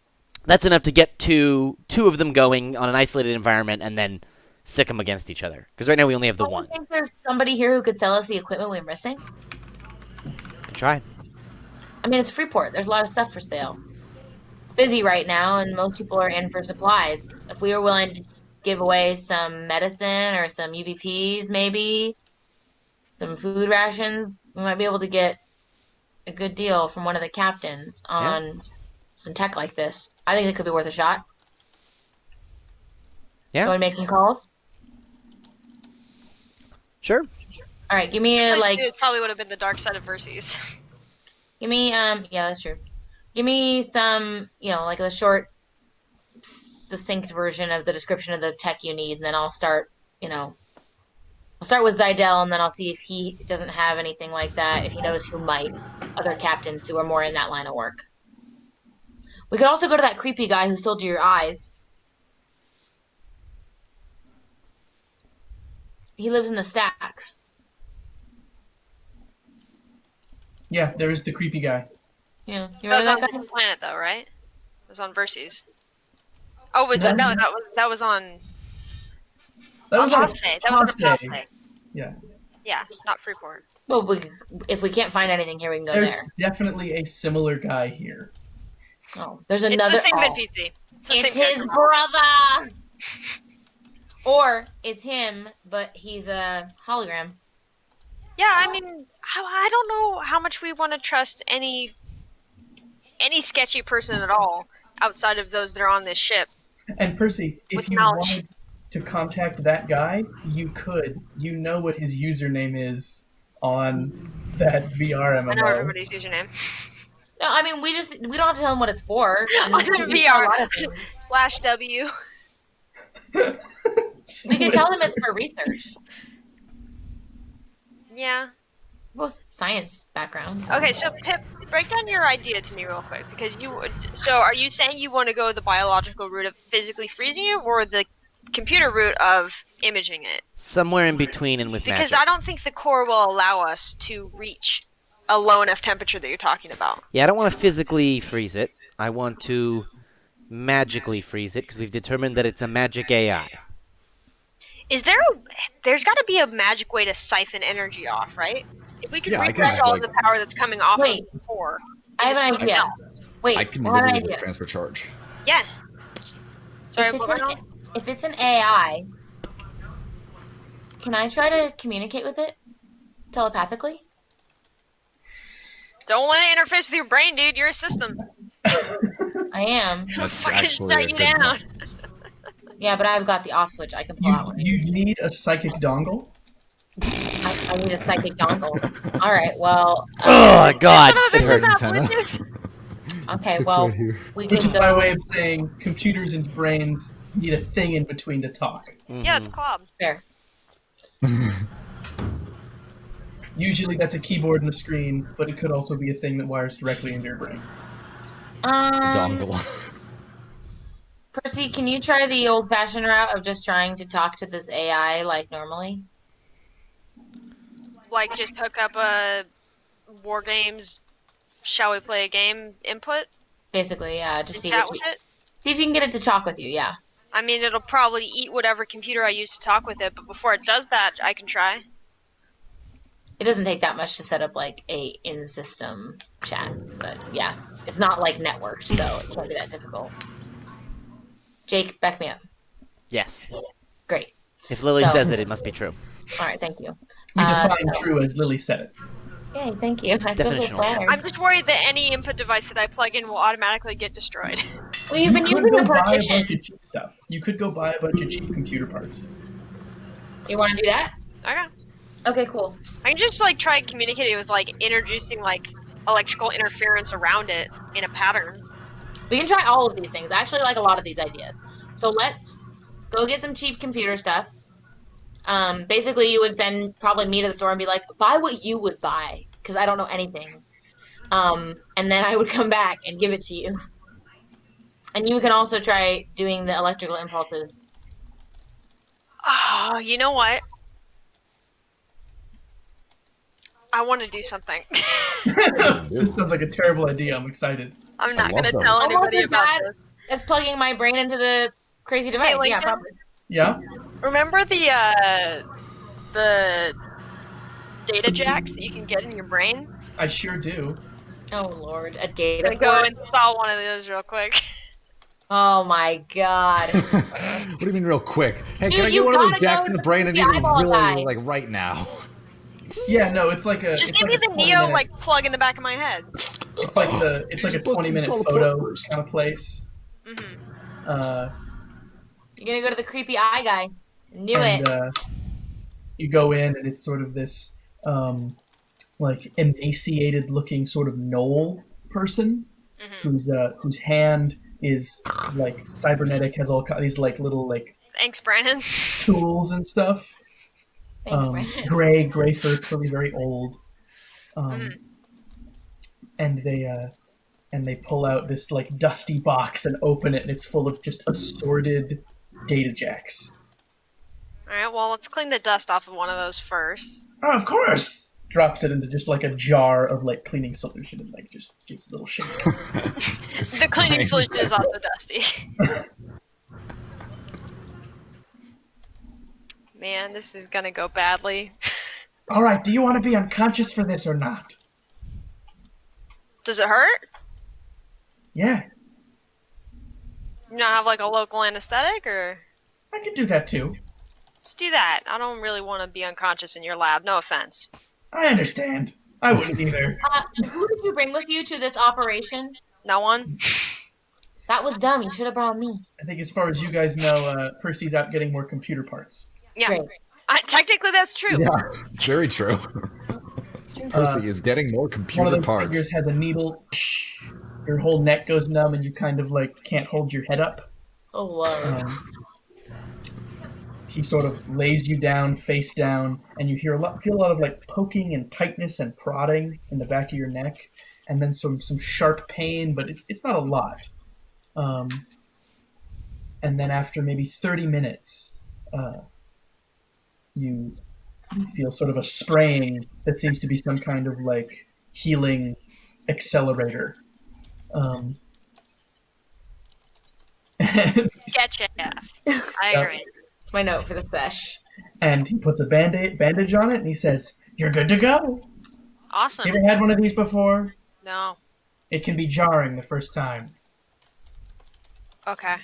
that's enough to get two of them going on an isolated environment and then sick them against each other. Because right now we only have the I one. think there's somebody here who could sell us the equipment we're missing. Good try. I mean, it's Freeport. There's a lot of stuff for sale. It's busy right now, and most people are in for supplies. If we were willing to give away some medicine or some UVPs, maybe some food rations, we might be able to get a good deal from one of the captains on some tech like this. I think it could be worth a shot. Yeah. So we make some calls. Sure. All right, give me a It probably would have been the dark side of Verses. give me yeah, that's true. Give me some, like a short, succinct version of the description of the tech you need, and then I'll start, I'll start with Zydell, and then I'll see if he doesn't have anything like that, if he knows who might, other captains who are more in that line of work. We could also go to that creepy guy who sold you your eyes. He lives in the stacks. Yeah, there is the creepy guy. Yeah, you That was remember on that guy? the planet, though, right? It was on Verses. Oh, but that was on That was on Apostate. That was on Apostate. Apostate. Yeah. Yeah, not Freeport. Well, if we can't find anything here, we can go There's there. definitely a similar guy here. Oh, there's another. It's the same oh. NPC. It's It's same his character. brother! Or it's him, but he's a hologram. Yeah, I mean, I don't know how much we want to trust any sketchy person at all outside of those that are on this ship. And Percy, if With you knowledge. wanted to contact that guy, you could. You know what his username is on that VR MMO. I know everybody's username. No, I mean we don't have to tell him what it's for. On the VR /W. We can tell him it's for research. Yeah. Both science background. Okay, so Pip, break down your idea to me real quick, because so are you saying you want to go the biological route of physically freezing it, or the computer route of imaging it? Somewhere in between and with Because magic. I don't think the core will allow us to reach a low enough temperature that you're talking about. Yeah, I don't want to physically freeze it. I want to magically freeze it because we've determined that it's a magic AI. There's got to be a magic way to siphon energy off, right? If we could Yeah, I can redirect all like- of the power that's coming off Wait. of the core. I have an into something idea. else. Wait, I can I have an literally idea. transfer charge. Yeah. Sorry, If what it's, was an, if it's an AI, can I try to communicate with it telepathically? Don't let it interface with your brain, dude. You're a system. I am. It'll That's fucking actually a shut you good down. one. Yeah, but I've got the off switch. I can pull out one. You need a psychic dongle. I need a psychic dongle. All right, well. Oh God! Son of a It bitch does hurts. have Antenna. Bluetooth. Okay, It's well, right here. we Which can is my go. way of saying computers and brains need a thing in between to talk. Yeah, it's Clob. Fair. Usually that's a keyboard and a screen, but it could also be a thing that wires directly into your brain. Dongle. Percy, can you try the old-fashioned route of just trying to talk to this AI like normally? Like, just hook up a War Games, shall we play a game input Basically, yeah. Just and see chat what with you, it? see if you can get it to talk with you. Yeah. I mean, it'll probably eat whatever computer I use to talk with it, but before it does that, I can try. It doesn't take that much to set up like a in-system chat, but yeah, it's not like networked, so it can't be that difficult. Jake, back me up. Yes. Great. If Lily So- says it, it must be true. All right, thank you. We define So- true as Lily said it. Yay, thank you. I feel so Definitional. flattered. I'm just worried that any input device that I plug in will automatically get destroyed. Well, you've been You could using go the buy a partition. bunch of cheap stuff. You could go buy a bunch of cheap computer parts. You want to do that? Okay. Okay, cool. I can just like try communicating with like introducing like electrical interference around it in a pattern. We can try all of these things. I actually like a lot of these ideas. So let's go get some cheap computer stuff. Basically, you would send probably me to the store and be like, buy what you would buy, because I don't know anything. And then I would come back and give it to you. And you can also try doing the electrical impulses. Oh, you know what? I want to do something. This sounds like a terrible idea. I'm excited. I'm not love gonna those. tell Almost anybody as about bad this. as plugging my brain into the crazy device. Yeah, Lincoln? probably. Yeah, Remember the data jacks that you can get in your brain? I sure do. Oh Lord, a I'm data gonna go port. install one of those real quick. Oh my God. What do you mean, real quick? Hey, Dude, can I get you one of those gotta jacks go in to the the brain? I creepy need it eyeball really, guy. like right now. Yeah, no, it's like a Just it's give like me a the 20 Neo minute. like plug in the back of my head. It's like a Supposed to 20-minute install the photo port first. kind of place. Hmm. Uh, You're gonna go to the creepy eye guy. Knew and it. you go in, and it's sort of this like emaciated looking sort of knoll person Hmm. whose hand is like cybernetic, has these like little like Thanks, Brandon. tools and stuff. Thanks, Brandon. Gray fur, clearly very old. Mhm. And they pull out this like dusty box and open it, and it's full of just assorted data jacks. Alright, well, let's clean the dust off of one of those first. Oh, of course. Drops it into just like a jar of like cleaning solution and like just gives a little shake. The cleaning Fine. solution is also dusty. Man, this is gonna go badly. All right, do you want to be unconscious for this or not? Does it hurt? Yeah, You not have like a local anesthetic, or I could do that too. let's do that. I don't really want to be unconscious in your lab. No offense. I understand. I wouldn't either. Who did you bring with you to this operation? No one. That was dumb. You should have brought me. I think as far as you guys know, Percy's out getting more computer parts. Yeah. Great. Technically, that's true. Yeah, very true. Percy is getting more One of computer those parts. figures has a needle. Your whole neck goes numb, and you kind of like can't hold your head up. Oh Lord. He sort of lays you down, face down, and you feel a lot of like poking and tightness and prodding in the back of your neck, and then some sharp pain, but it's not a lot. And then after maybe 30 minutes, you feel sort of a spraying that seems to be some kind of like healing accelerator. And, Sketch it. I agree. It's my note for the sesh. and he puts a bandage on it, and he says, "You're good to go. Awesome. You ever had one of these before? No. It can be jarring the first time. Okay.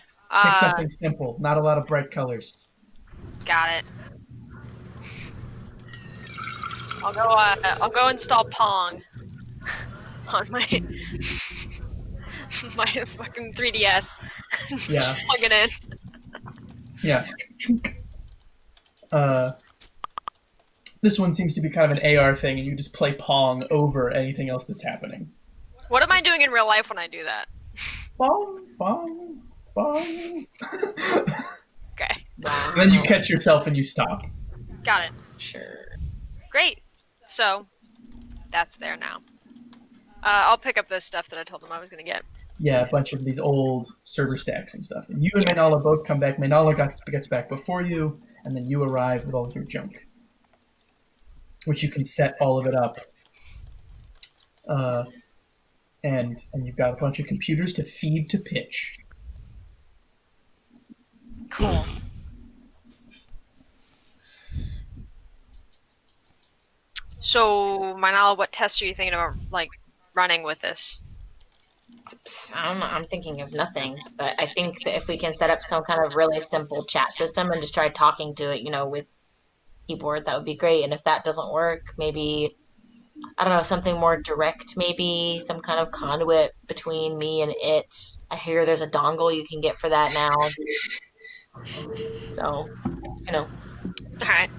Pick something simple, not a lot of bright colors." Got it. I'll go install Pong on my my fucking 3DS. Yeah. Just plug it in. Yeah. This one seems to be kind of an AR thing, and you just play Pong over anything else that's happening. What am I doing in real life when I do that? Bong, bong, bong. Okay. Wow. And then you catch yourself and you stop. Got it. Sure. Great. So that's there now. I'll pick up the stuff that I told them I was gonna get. Yeah, a bunch of these old server stacks and stuff. And you and Manala both come back. Manala gets back before you, and then you arrive with all of your junk, which you can set all of it up. And you've got a bunch of computers to feed to Pitch. Cool. So, Manala, what tests are you thinking about, like, running with this? I'm thinking of nothing, but I think that if we can set up some kind of really simple chat system and just try talking to it, with keyboard, that would be great. And if that doesn't work, maybe, I don't know, something more direct, maybe some kind of conduit between me and it. I hear there's a dongle you can get for that now. So, Alright.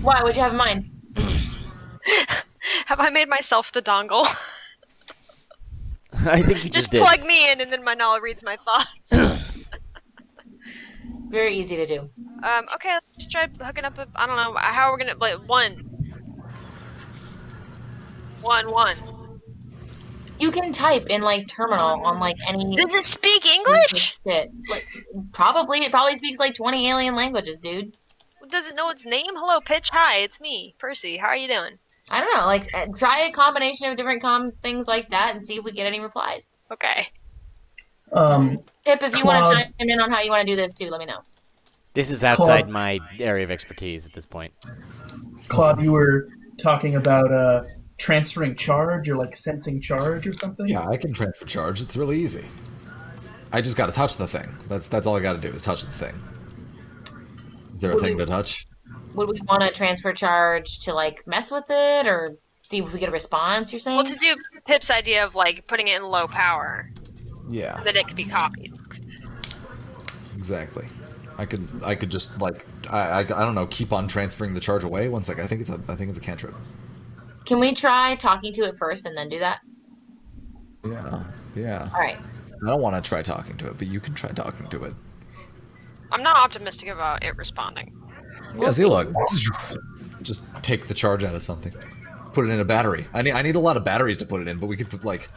Why? What'd you have in mind? Have I made myself the dongle? I think you just did. plug me in, and then my Nala reads my thoughts. Very easy to do. Okay, let's try hooking up. I don't know how we're gonna like one. You can type in like terminal on like any Does it speak English? shit. Like it probably speaks like 20 alien languages, dude. Does it know its name? Hello, Pitch. Hi, it's me, Percy. How are you doing? I don't know. Like try a combination of different things like that and see if we get any replies. Okay. Pip, if you want to chime in on how you want to do this too, let me know. This is outside my area of expertise at this point. Claude, you were talking about transferring charge or like sensing charge or something? Yeah, I can transfer charge. It's really easy. I just got to touch the thing. That's all I got to do is touch the thing. Is there a thing to touch? Would we want to transfer charge to like mess with it or see if we get a response? You're saying? Well, to do Pip's idea of like putting it in low power, Yeah, so that it could be copied. exactly. I could just like I don't know, keep on transferring the charge away. One sec. I think it's a cantrip. Can we try talking to it first and then do that? Yeah. All right. I don't want to try talking to it, but you can try talking to it. I'm not optimistic about it responding. Yeah, see, look. Just take the charge out of something. Put it in a battery. I need a lot of batteries to put it in, but we could put like,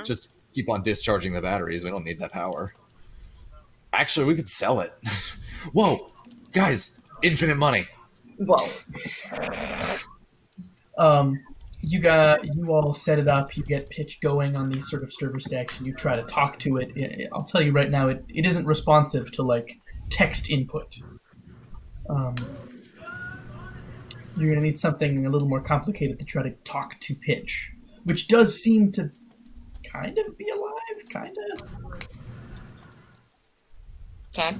just keep on discharging the batteries. We don't need that power. Actually, we could sell it. Whoa, guys, infinite money. Whoa. You all set it up. You get Pitch going on these sort of server stacks, and you try to talk to it. I'll tell you right now, it isn't responsive to like text input. You're gonna need something a little more complicated to try to talk to Pitch, which does seem to kind of be alive, kind of. Okay.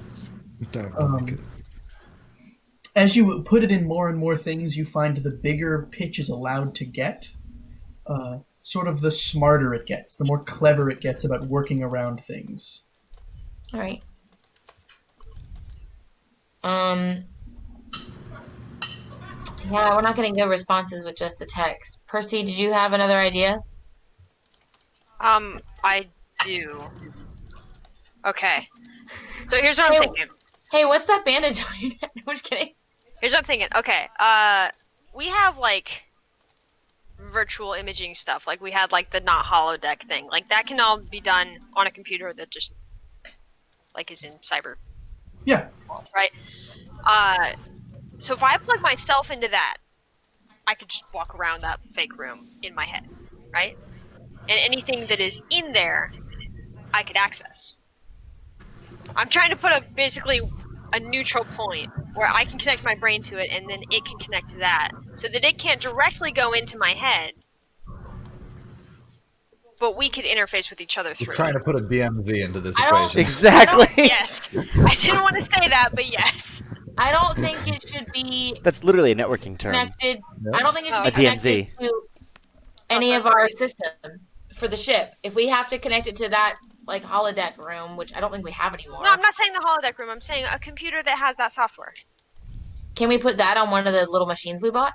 As you put it in more and more things, you find the bigger Pitch is allowed to get, sort of the smarter it gets, the more clever it gets about working around things. All right. Yeah, we're not getting good responses with just the text. Percy, did you have another idea? I do. Okay. So here's what I'm thinking. Hey, what's that bandage on your neck? I'm just kidding. Here's what I'm thinking. Okay. We have like virtual imaging stuff. Like we had like the not holodeck thing. Like that can all be done on a computer that just like is in cyber. Yeah. Right. So if I plug myself into that, I could just walk around that fake room in my head, right? And anything that is in there, I could access. I'm trying to put basically a neutral point where I can connect my brain to it, and then it can connect to that, so that it can't directly go into my head, but we could interface with each other through. You're trying to put a DMZ into this I don't- equation. Exactly. Yes, I didn't want to say that, but yes. I don't think it should be That's literally a networking term. connected. Yep. I don't think it should A be connected DMZ. to any of our systems for the ship. If we have to connect it to that like holodeck room, which I don't think we have anymore. No, I'm not saying the holodeck room. I'm saying a computer that has that software. Can we put that on one of the little machines we bought?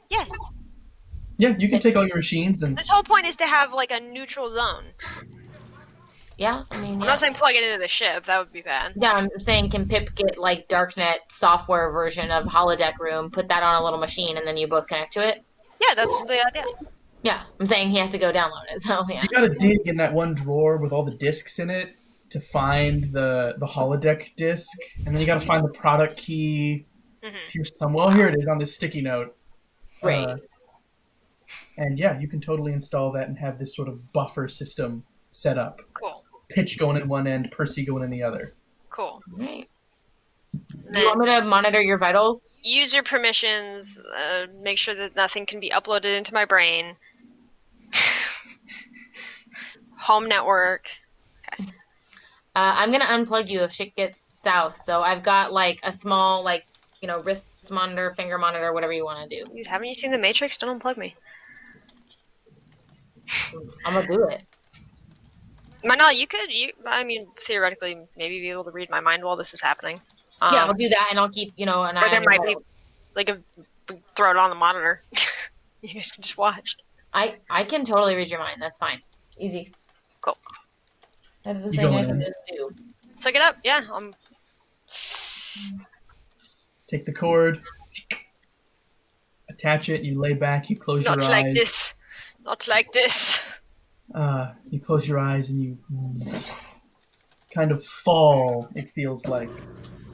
Yeah. Yeah, you can take all your machines and This whole point is to have like a neutral zone. Yeah, I mean, I'm yeah. not saying plug it into the ship. That would be bad. Yeah, I'm saying can Pip get like Darknet software version of holodeck room, put that on a little machine, and then you both connect to it? Yeah, that's the idea. Yeah, I'm saying he has to go download it. So yeah. you gotta dig in that one drawer with all the discs in it to find the holodeck disc, and then you gotta find the product key. It's here somewhere. Oh, here it is on this sticky note. Great. And yeah, you can totally install that and have this sort of buffer system set up. Cool. Pitch going in one end, Percy going in the other. Cool. Right. Do Then you want me to monitor your vitals? user permissions. Make sure that nothing can be uploaded into my brain. Home network. Okay. I'm gonna unplug you if shit gets south. So I've got like a small like wrist monitor, finger monitor, whatever you want to do. Dude, haven't you seen The Matrix? Don't unplug me. I'm gonna do it. Manal, I mean, theoretically, maybe be able to read my mind while this is happening. Yeah, I'll do that, and I'll keep an eye Or on there your might be, vitals. like, throw it on the monitor. You guys can just watch. I can totally read your mind. That's fine. Easy. Cool. That is the You thing I going can in? just do. Let's look it up. Yeah. Take the cord, attach it. You lay back. You close your Not like eyes. this. Not like this. You close your eyes and you kind of fall. It feels like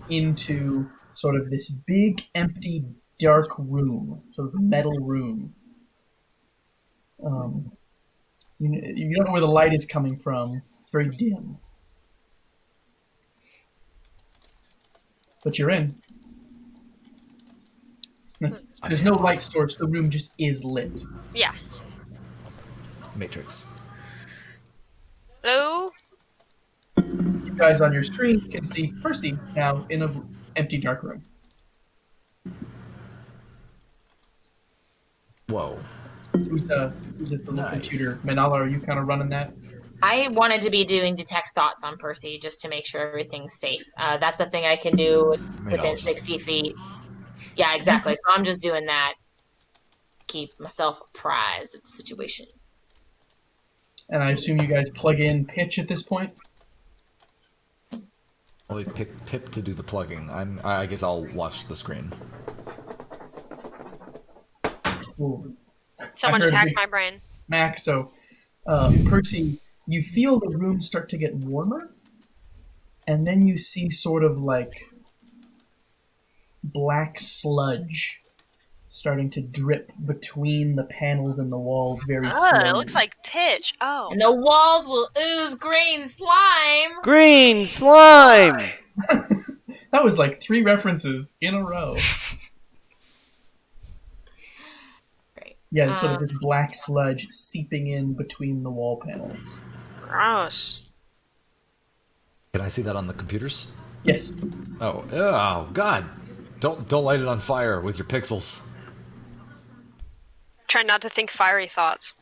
into sort of this big, empty, dark room, sort of metal room. Um, you don't know where the light is coming from. It's very dim. But you're in. There's no light source. The room just is lit. Yeah. Matrix. Hello? You guys on your screen can see Percy now in an empty, dark room. Whoa. Who's at the little Nice. computer? Manala, are you kind of running that? I wanted to be doing detect thoughts on Percy just to make sure everything's safe. That's a thing I can do Maybe I'll within just 60 feet. Yeah, exactly. So I'm just doing that. Keep myself apprised of the situation. And I assume you guys plug in pitch at this point. I'll pick Pip to do the plugging. I guess I'll watch the screen. Ooh. Someone I heard a attacked big my brain. smack. So, Percy, you feel the room start to get warmer, and then you see sort of like black sludge starting to drip between the panels and the walls very Oh, slowly. it looks like pitch. Oh. And the walls will ooze green slime. Green slime. That was like 3 references in a row. Great. Yeah, sort of this black sludge seeping in between the wall panels. Gross. Can I see that on the computers? Yes. Oh, God! Don't light it on fire with your pixels. Try not to think fiery thoughts.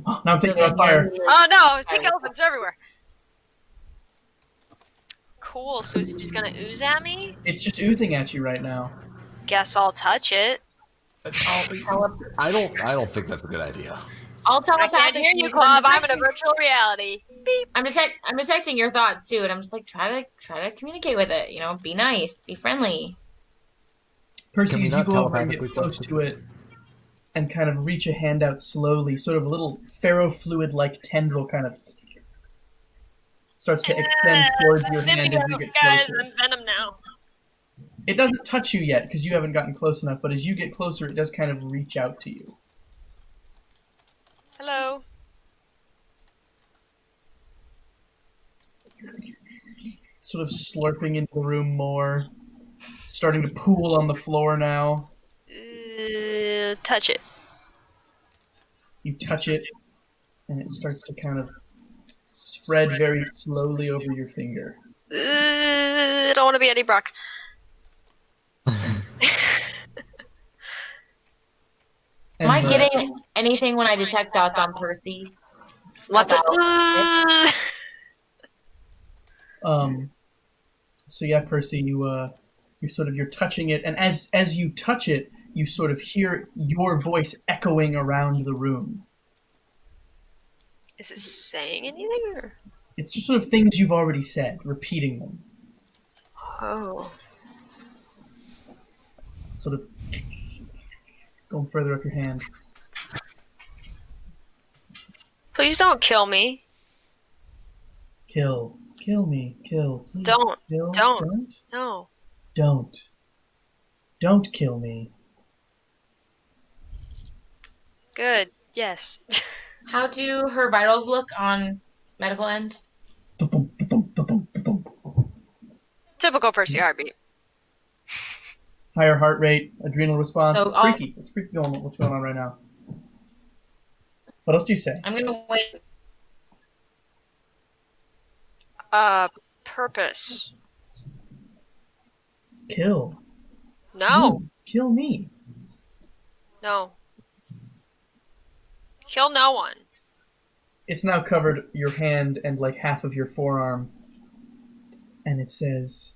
Now I'm thinking on fire. Oh no! Pink elephants everywhere. Cool. So is it just gonna ooze at me? It's just oozing at you right now. Guess I'll touch it. I don't think that's a good idea. I'll I can't telepathically. hear you, Clav. I'm in a virtual reality. Beep. I'm detecting your thoughts too, and I'm just like try to communicate with it. You know, be nice, be friendly. Percy, Can we as you not go over and get telepathically close talk to it and kind of reach a hand out slowly, sort of a little ferrofluid-like tendril kind of starts to extend towards your hand as you get Guys, closer. I'm Venom now. It doesn't touch you yet because you haven't gotten close enough, but as you get closer, it does kind of reach out to you. Hello. Sort of slurping into the room more, starting to pool on the floor now. Touch it. You touch it, and it starts to kind of spread very slowly over your finger. I don't want to be Eddie Brock. Am I And getting anything when I detect thoughts on Percy? Lots of. So yeah, Percy, you're touching it, and as you touch it, you sort of hear your voice echoing around the room. Is it saying anything? Or? It's just sort of things you've already said, repeating them. Oh. Sort of going further up your hand. Please don't kill me. Kill me, kill, please. Don't. Kill. Don't. No. Don't kill me. Good. Yes. How do her vitals look on medical end? Typical Percy heartbeat. Higher heart rate, adrenal response. So it's freaky. It's freaky going what's going on right now. What else do you say? I'm gonna wait. Purpose. Kill. No. Kill me. No. Kill no one. It's now covered your hand and like half of your forearm. And it says,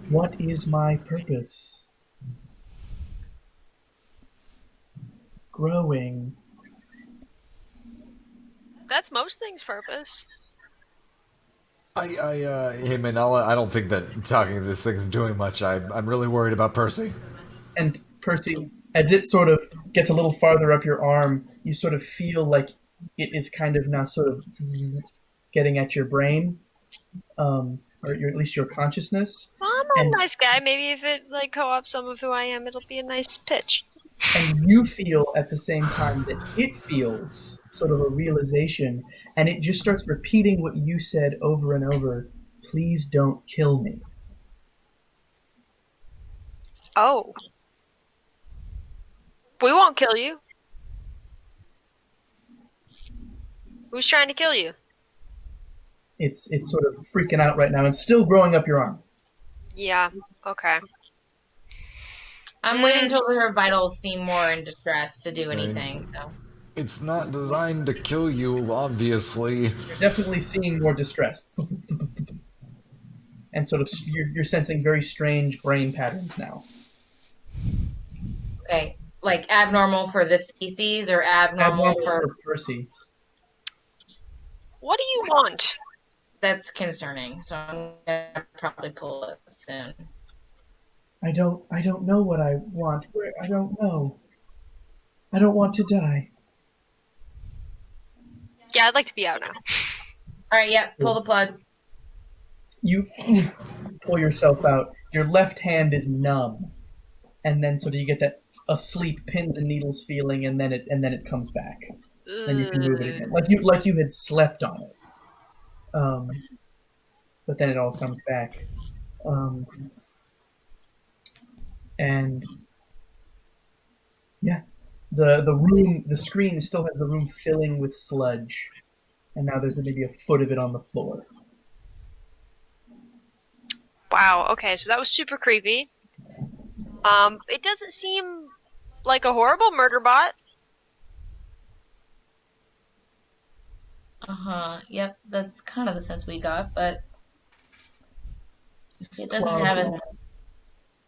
"What is my purpose? Growing. That's most things' purpose. Hey Manala, I don't think that talking to this thing's doing much. I'm really worried about Percy. And Percy, as it sort of gets a little farther up your arm, you sort of feel like it is kind of now sort of getting at your brain, or at least your consciousness. Well, I'm And a nice guy. Maybe if it like co-ops some of who I am, it'll be a nice pitch. and you feel at the same time that it feels sort of a realization, and it just starts repeating what you said over and over. Please don't kill me. Oh, we won't kill you. Who's trying to kill you? It's sort of freaking out right now and still growing up your arm. Yeah. Okay. I'm waiting until her vitals seem more in distress to do anything. So It's not designed to kill you, obviously. You're definitely seeing more distress. And sort of you're sensing very strange brain patterns now. okay, like abnormal for this species or abnormal for Percy. What do you want? that's concerning. So I'm gonna probably pull it soon. I don't know what I want. I don't know. I don't want to die. Yeah, I'd like to be out now. All right, yeah, pull the plug. You pull yourself out. Your left hand is numb, and then sort of you get that asleep pins and needles feeling, and then it comes back. Then you can move it again, like you had slept on it. But then it all comes back, and yeah, the screen still has the room filling with sludge, and now there's maybe a foot of it on the floor. Wow. Okay, so that was super creepy. It doesn't seem like a horrible murder bot. Yep, that's kind of the sense we got, but if it doesn't Well, have it,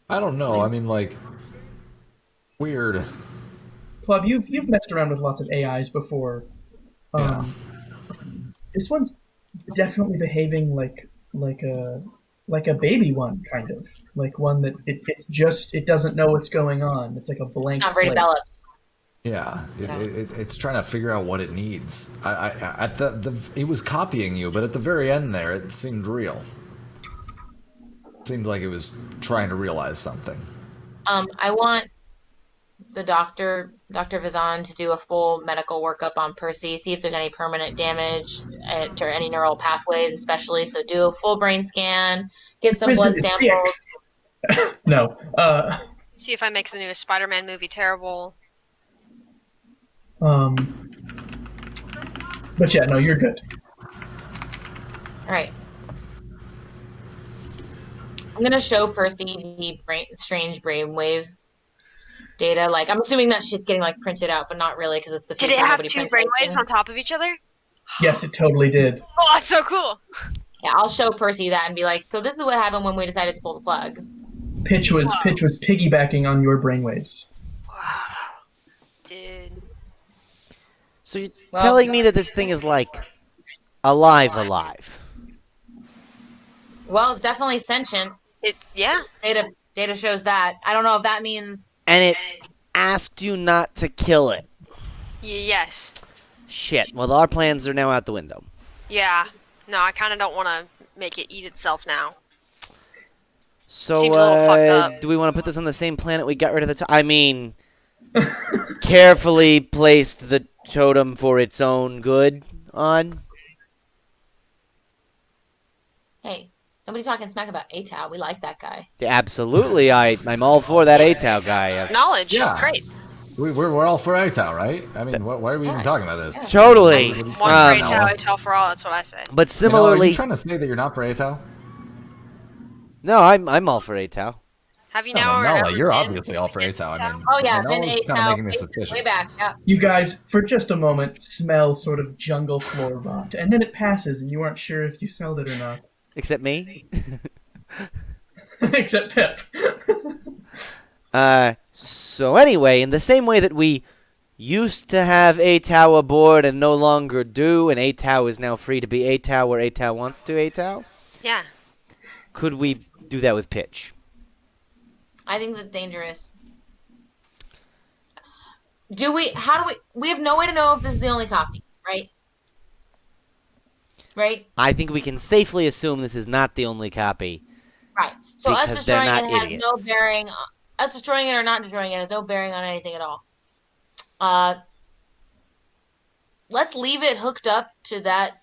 I don't know. I mean, like, weird. Club, you've messed around with lots of AIs before. This one's definitely behaving like a baby one, kind of like one that it doesn't know what's going on. It's like a blank not very slate. developed. Yeah, it's trying to figure out what it needs. At it was copying you, but at the very end there, it seemed real. It seemed like it was trying to realize something. I want the Dr. Vizan to do a full medical workup on Percy, see if there's any permanent damage to any neural pathways, especially. So do a full brain scan, get some Wisdom blood is samples. 6. No. See if I make the newest Spider-Man movie terrible. But yeah, no, you're good. All right. I'm gonna show Percy the strange brainwave data. Like, I'm assuming that shit's getting like printed out, but not really because it's the Did future. it have Nobody two prints brainwaves anything. on top of each other? Yes, it totally did. Oh, that's so cool. Yeah, I'll show Percy that and be like, so this is what happened when we decided to pull the plug. Pitch was piggybacking on your brainwaves. Wow. Dude. So you're Well- telling me that this thing is like alive. Well, it's definitely sentient. Yeah. Data shows that. I don't know if that means And it asked you not to kill it. Yes. Shit. Well, our plans are now out the window. Yeah. No, I kind of don't want to make it eat itself now. So, Seems a little fucked up. do we want to put this on the same planet we got rid of the I mean, carefully placed the totem for its own good on? hey, nobody talking smack about ATAL. We like that guy. Yeah, absolutely. I'm all for that ATAL guy. Knowledge is Yeah. great. We're all for ATAL, right? I mean, why are we even talking about this? Totally. One for Um, ATAL, ATAL for all, that's what I say. But Are similarly, you trying to say that you're not for ATAL? no, I'm all for ATAL. Have you No, now Manala, ever you're been obviously all for ATAL. I mean, Oh yeah, Manala's been kind of ATAL making me way suspicious. back. Yeah. You guys, for just a moment, smell sort of jungle floor rot, and then it passes, and you aren't sure if you smelled it or not. Except me. Except Pip. So anyway, in the same way that we used to have A-Tau aboard and no longer do, and A-Tau is now free to be A-Tau where A-Tau wants to A-Tau. Yeah. Could we do that with pitch? I think that's dangerous. How do we have no way to know if this is the only copy, right? Right? I think we can safely assume this is not the only copy. Right. So us Because they're destroying not it has no idiots. bearing. Us destroying it or not destroying it has no bearing on anything at all. Let's leave it hooked up to that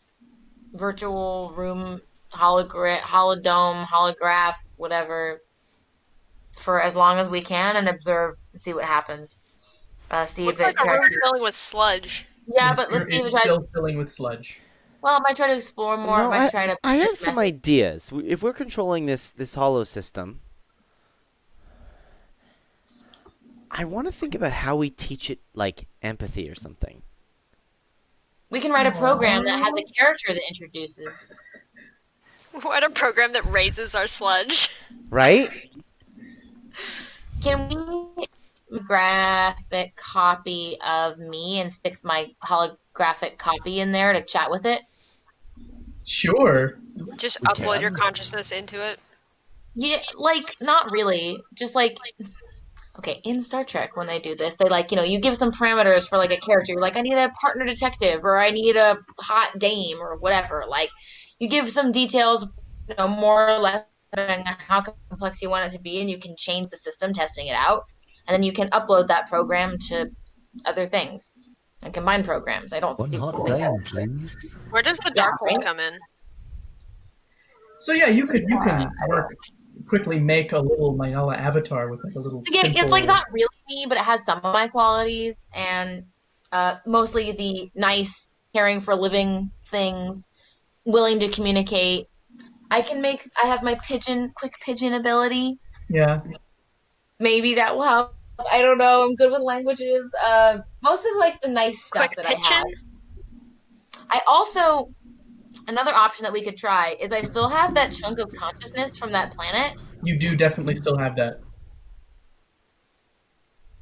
virtual room holodome, holograph, whatever, for as long as we can and observe and see what happens. See Looks if like it a tries room to. filling with sludge. Yeah, but let's see if it It's tries. still filling with sludge. Well, it might try to explore more. No, It might try to. I have some message. ideas. If we're controlling this hollow system, I want to think about how we teach it, like, empathy or something. We can write a program that has a character that introduces. What a program that raises our sludge. Right? Can we graphic copy of me and stick my holographic copy in there to chat with it? Sure. Just We upload your can. consciousness into it. Yeah, like not really. Just like okay, in Star Trek when they do this, they like, you give some parameters for like a character. You're like, I need a partner detective or I need a hot dame or whatever. Like you give some details, more or less depending on how complex you want it to be, and you can change the system testing it out. And then you can upload that program to other things and combine programs. I don't One see hot dame, please. Where does the Yeah, dark hole right? come in? So yeah, you can quickly make a little Minella avatar with like a little Again, simple. it's like not really me, but it has some of my qualities and mostly the nice, caring for living things, willing to communicate. I have my quick pigeon ability. Yeah. Maybe that will help. I don't know. I'm good with languages. Most of like the nice stuff Quick that I have. pitchin'? I also, another option that we could try is I still have that chunk of consciousness from that planet. You do definitely still have that.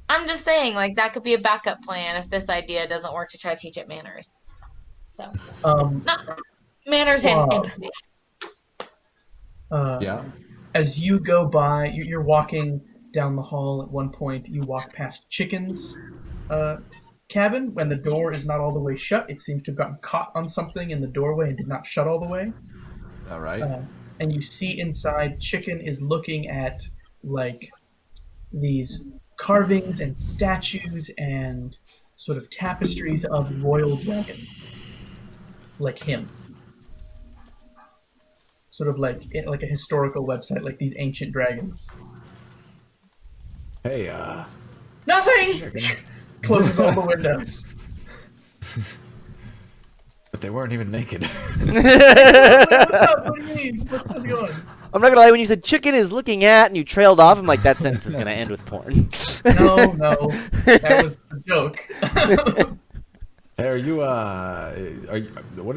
I'm just saying, like, that could be a backup plan if this idea doesn't work to try to teach it manners. So, not manners and Wow. empathy. Yeah. As you go by, you're walking down the hall. At one point, you walk past Chicken's cabin. When the door is not all the way shut, it seems to have gotten caught on something in the doorway and did not shut all the way. All right. And you see inside, Chicken is looking at like these carvings and statues and sort of tapestries of royal dragons, like him. Sort of like a historical website, like these ancient dragons. Hey, Nothing. Closes all the windows. but they weren't even naked. What's up? What do you mean? How's it going? I'm not gonna lie, when you said chicken is looking at and you trailed off, I'm like, that sentence is gonna end with porn. No, that was a joke. Hey, are you what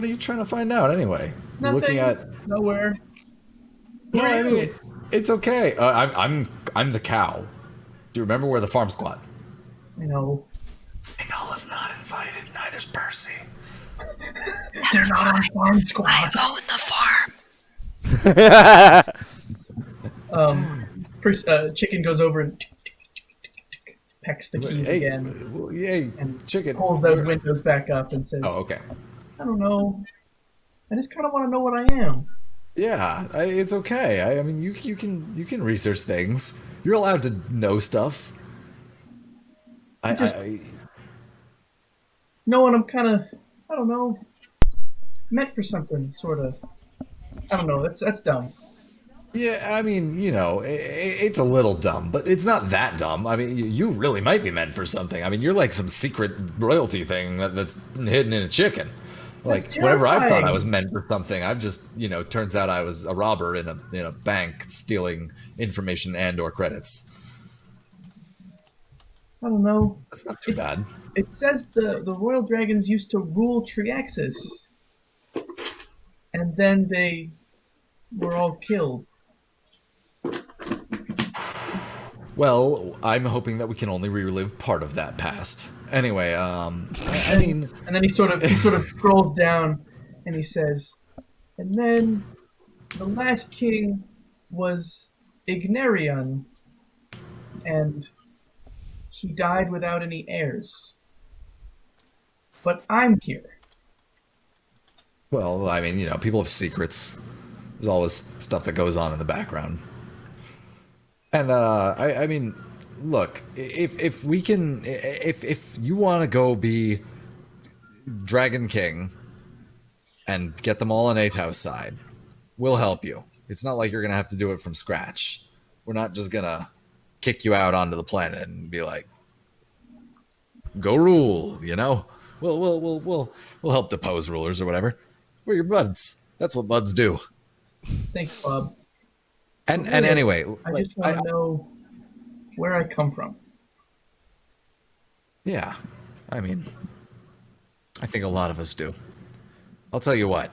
are you trying to find out anyway? You're Nothing. looking at Nowhere. Who no, are I you? mean it's okay. I'm the cow. Do you remember where the farm squad? No. Minola's not invited. Neither's Percy. They're not on farm squad. I own the farm. Chicken goes over and pecks the keys Hey, again hey, and chicken. pulls those windows back up and says, Oh, okay. I don't know. I just kind of want to know what I am. Yeah, it's okay. I mean, you can research things. You're allowed to know stuff. Just- No, and I'm kind of, I don't know, meant for something, sort of. I don't know. That's dumb. Yeah, I mean, it's a little dumb, but it's not that dumb. I mean, you really might be meant for something. I mean, you're like some secret royalty thing that's hidden in a chicken. Like, That's whenever I've thought I terrifying. was meant for something, I've just, turns out I was a robber in a bank stealing information and/or credits. I don't know. That's not too bad. It says the royal dragons used to rule Triaxis, and then they were all killed. Well, I'm hoping that we can only relive part of that past. Anyway, I mean, And then he sort of scrolls down, and he says, "And then the last king was Ignarion, and he died without any heirs. But I'm here." well, I mean, people have secrets. There's always stuff that goes on in the background. And I mean, look, if we can, if you want to go be Dragon King and get them all on Atau's side, we'll help you. It's not like you're gonna have to do it from scratch. We're not just gonna kick you out onto the planet and be like, "Go rule," you know. We'll help depose rulers or whatever. We're your buds. That's what buds do. Thanks, Bob. And Really, anyway, I just want to know where I come from. yeah, I mean, I think a lot of us do. I'll tell you what.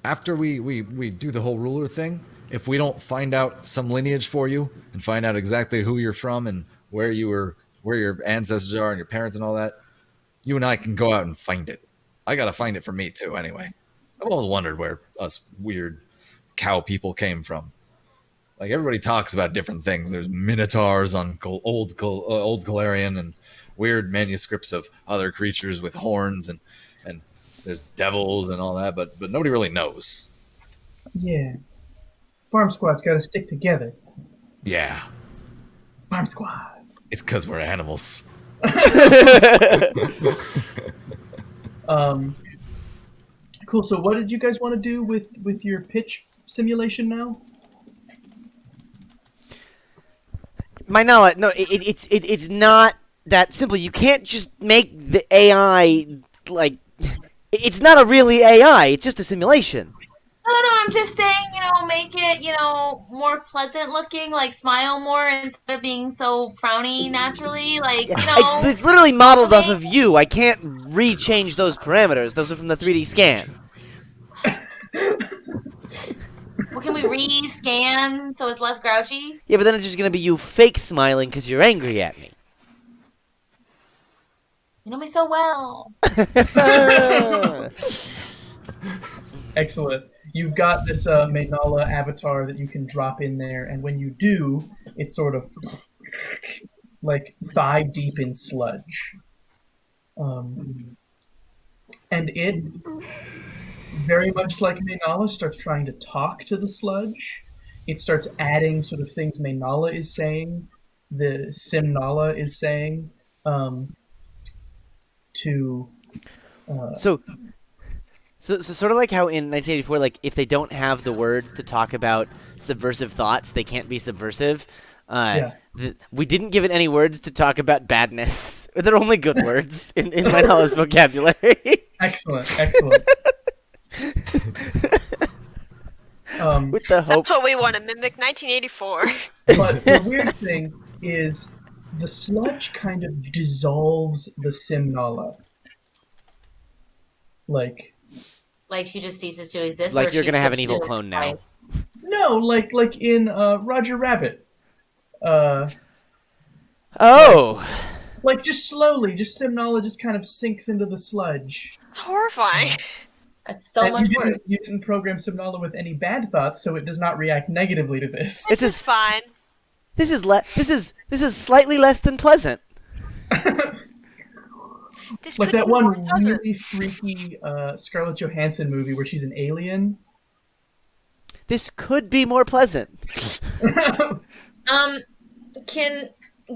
After we do the whole ruler thing, if we don't find out some lineage for you and find out exactly who you're from and where your ancestors are and your parents and all that, you and I can go out and find it. I gotta find it for me too. Anyway, I've always wondered where us weird cow people came from. Like everybody talks about different things. There's minotaurs on old Galarian and weird manuscripts of other creatures with horns and there's devils and all that, but nobody really knows. Yeah. Farm Squad's got to stick together. Yeah, Farm Squad. it's because we're animals. Cool. So, what did you guys want to do with your pitch simulation now? Minella, no, it's not that simple. You can't just make the AI like it's not a really AI. It's just a simulation. No, I'm just saying, make it, more pleasant looking, like smile more instead of being so frowny naturally, like, It's literally modeled off of you. I can't rechange those parameters. Those are from the 3D scan. Well, can we re-scan so it's less grouchy? Yeah, but then it's just gonna be you fake smiling because you're angry at me. You know me so well. Excellent. You've got this Maynala avatar that you can drop in there, and when you do, it's sort of like thigh deep in sludge. And it, very much like Maynala, starts trying to talk to the sludge. It starts adding sort of things Maynala is saying, the Simnala is saying, to. So sort of like how in 1984, like if they don't have the words to talk about subversive thoughts, they can't be subversive. Yeah. We didn't give it any words to talk about badness. They're only good words in my knowledge vocabulary. Excellent. With the hope. That's what we want to mimic 1984. But the weird thing is the sludge kind of dissolves the Simnala. Like she just ceases to exist. Like or you're she gonna have an slips evil to clone now. life? no, like in Roger Rabbit. Oh. Like just slowly, just Simnala just kind of sinks into the sludge. It's horrifying. That's so And much you worse. didn't program Simnala with any bad thoughts, so it does not react negatively to this. This is fine. This is slightly less than pleasant. This Like could that be more one pleasant. really freaky Scarlett Johansson movie where she's an alien. This could be more pleasant.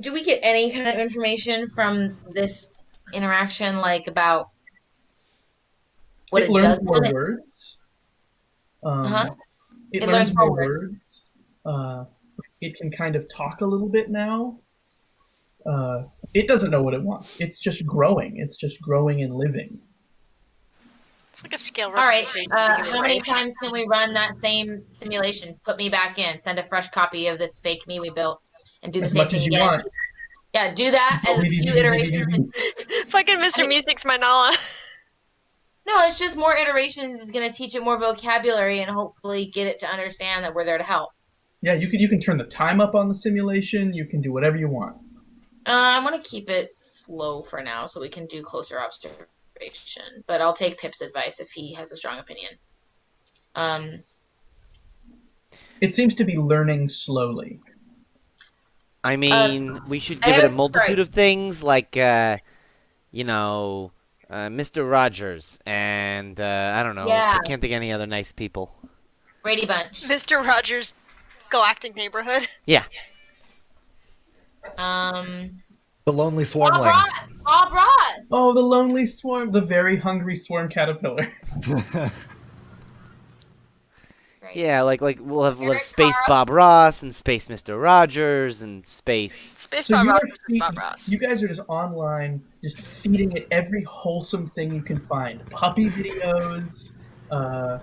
Do we get any kind of information from this interaction, like about what It it learns does? more words. It learns more words. It can kind of talk a little bit now. It doesn't know what it wants. It's just growing. It's just growing and living. It's like a scale All right. representation of the human How many race. times can we run that same simulation? Put me back in. Send a fresh copy of this fake me we built, and do the As same much as thing you again. want. Yeah, do that as a few iterations. Fucking Mr. Music's Manala. No, it's just more iterations is going to teach it more vocabulary and hopefully get it to understand that we're there to help. Yeah, you can turn the time up on the simulation. You can do whatever you want. I want to keep it slow for now so we can do closer observation. But I'll take Pip's advice if he has a strong opinion. It seems to be learning slowly. I mean, we should I give it a have multitude right. of things, like, you know, Mr. Rogers, and I don't know. Yeah, I can't think of any other nice people. Brady Bunch. Mr. Rogers' Galactic Neighborhood. Yeah. Um, The lonely Bob swarmling. Ross. Bob Ross. Oh, the lonely swarm, the very hungry swarm caterpillar. Great. Yeah, like we'll have Eric Space Carl. Bob Ross and Space Mr. Rogers and Space. Space So Bob you Ross are is just Bob Ross. you guys are just online, just feeding it every wholesome thing you can find: puppy videos, uh,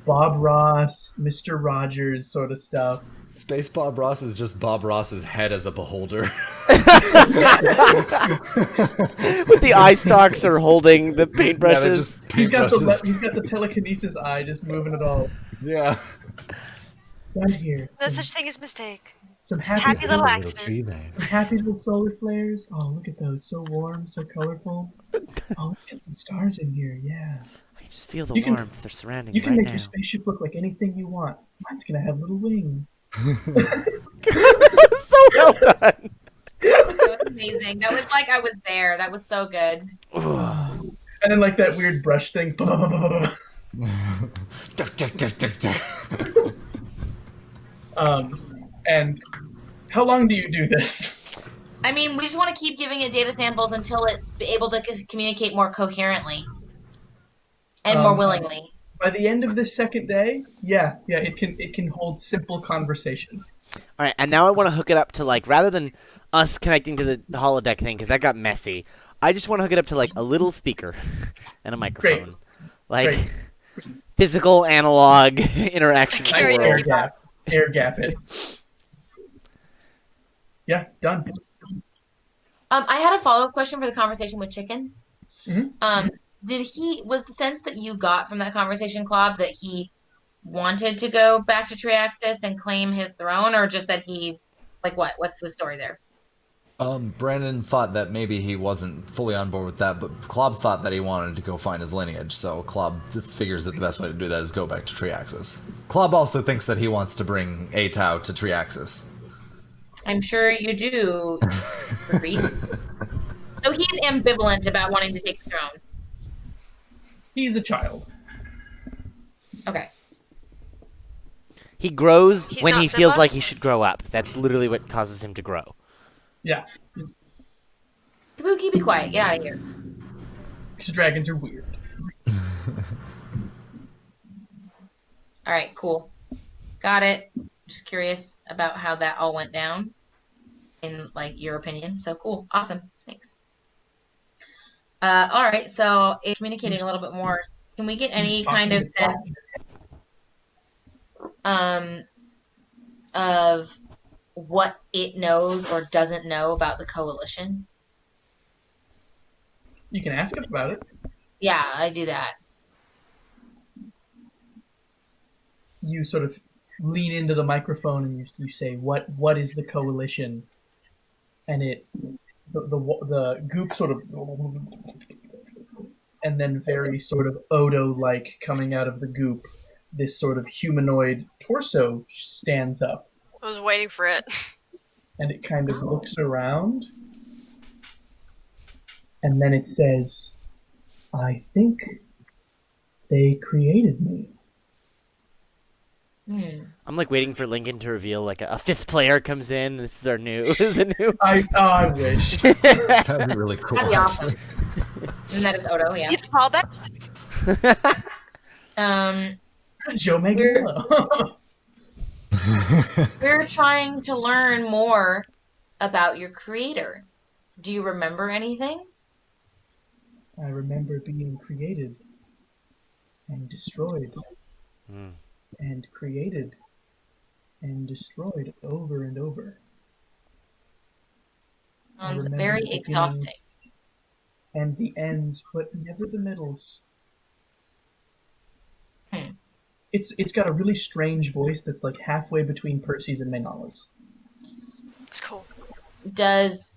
Bob Ross, Mister Rogers, sort of stuff. Space Bob Ross is just Bob Ross's head as a beholder. With the eye stalks are holding the Yeah, they're paintbrushes. just He's got paintbrushes. the telekinesis eye, just moving it all. Yeah. Right here, No some, such thing as mistake. some Just happy happy little Little accident. tree there. happy little solar flares. Oh, look at those, so warm, so colorful. Oh, look at some stars in here. Yeah, I just feel the You can- warmth they're surrounding you me can right make now. your spaceship look like anything you want. Mine's gonna have little wings. So well done. That was amazing. That was like I was there. That was so good. And then like that weird brush thing. Duck, duck, duck, duck, duck. And how long do you do this? I mean, we just want to keep giving it data samples until it's able to communicate more coherently and more willingly. By the end of this second day, yeah, it can hold simple conversations. All right, and now I want to hook it up to, like, rather than us connecting to the holodeck thing, because that got messy, I just want to hook it up to, like, a little speaker and a microphone. Like, Great. physical analog interaction I with the carry world. Air gap it. Yeah, done. I had a follow-up question for the conversation with Chicken. Mhm. Was the sense that you got from that conversation, Klob, that he wanted to go back to Triaxis and claim his throne, or just that he's like, what? What's the story there? Brandon thought that maybe he wasn't fully on board with that, but Klob thought that he wanted to go find his lineage, so Klob figures that the best way to do that is go back to Triaxis. Klob also thinks that he wants to bring Atau to Triaxis. I'm sure you do. Agree. So he's ambivalent about wanting to take the throne. He's a child. Okay. He grows He's when not he feels Simba? like he should grow up. That's literally what causes him to grow. Yeah, Kabuki, be quiet. Get out of here. because dragons are weird. All right, cool. Got it. Just curious about how that all went down in like your opinion. So cool. Awesome. Thanks. All right, so it's communicating a little bit more. Can we get any He's kind talking of to sense of what it knows or doesn't know about the coalition? You can ask him about it. Yeah, I do that. You sort of lean into the microphone and you say, "What is the coalition?" And the goop sort of, and then very sort of Odo-like coming out of the goop, this sort of humanoid torso stands up, I was waiting for it. and it kind of looks around, and then it says, "I think they created me." I'm like waiting for Lincoln to reveal like a fifth player comes in. This is our new. This is a new. I wish. That'd be really cool. That'd be awesome. And that is Odo, yeah. It's callback. Joe Manganiello. We're trying to learn more about your creator. Do you remember anything? I remember being created and destroyed and created and destroyed over and over. Sounds remember very the beginnings exhausting. And the ends, but never the middles. It's got a really strange voice that's like halfway between Percy's and Maynala's. It's cool. Does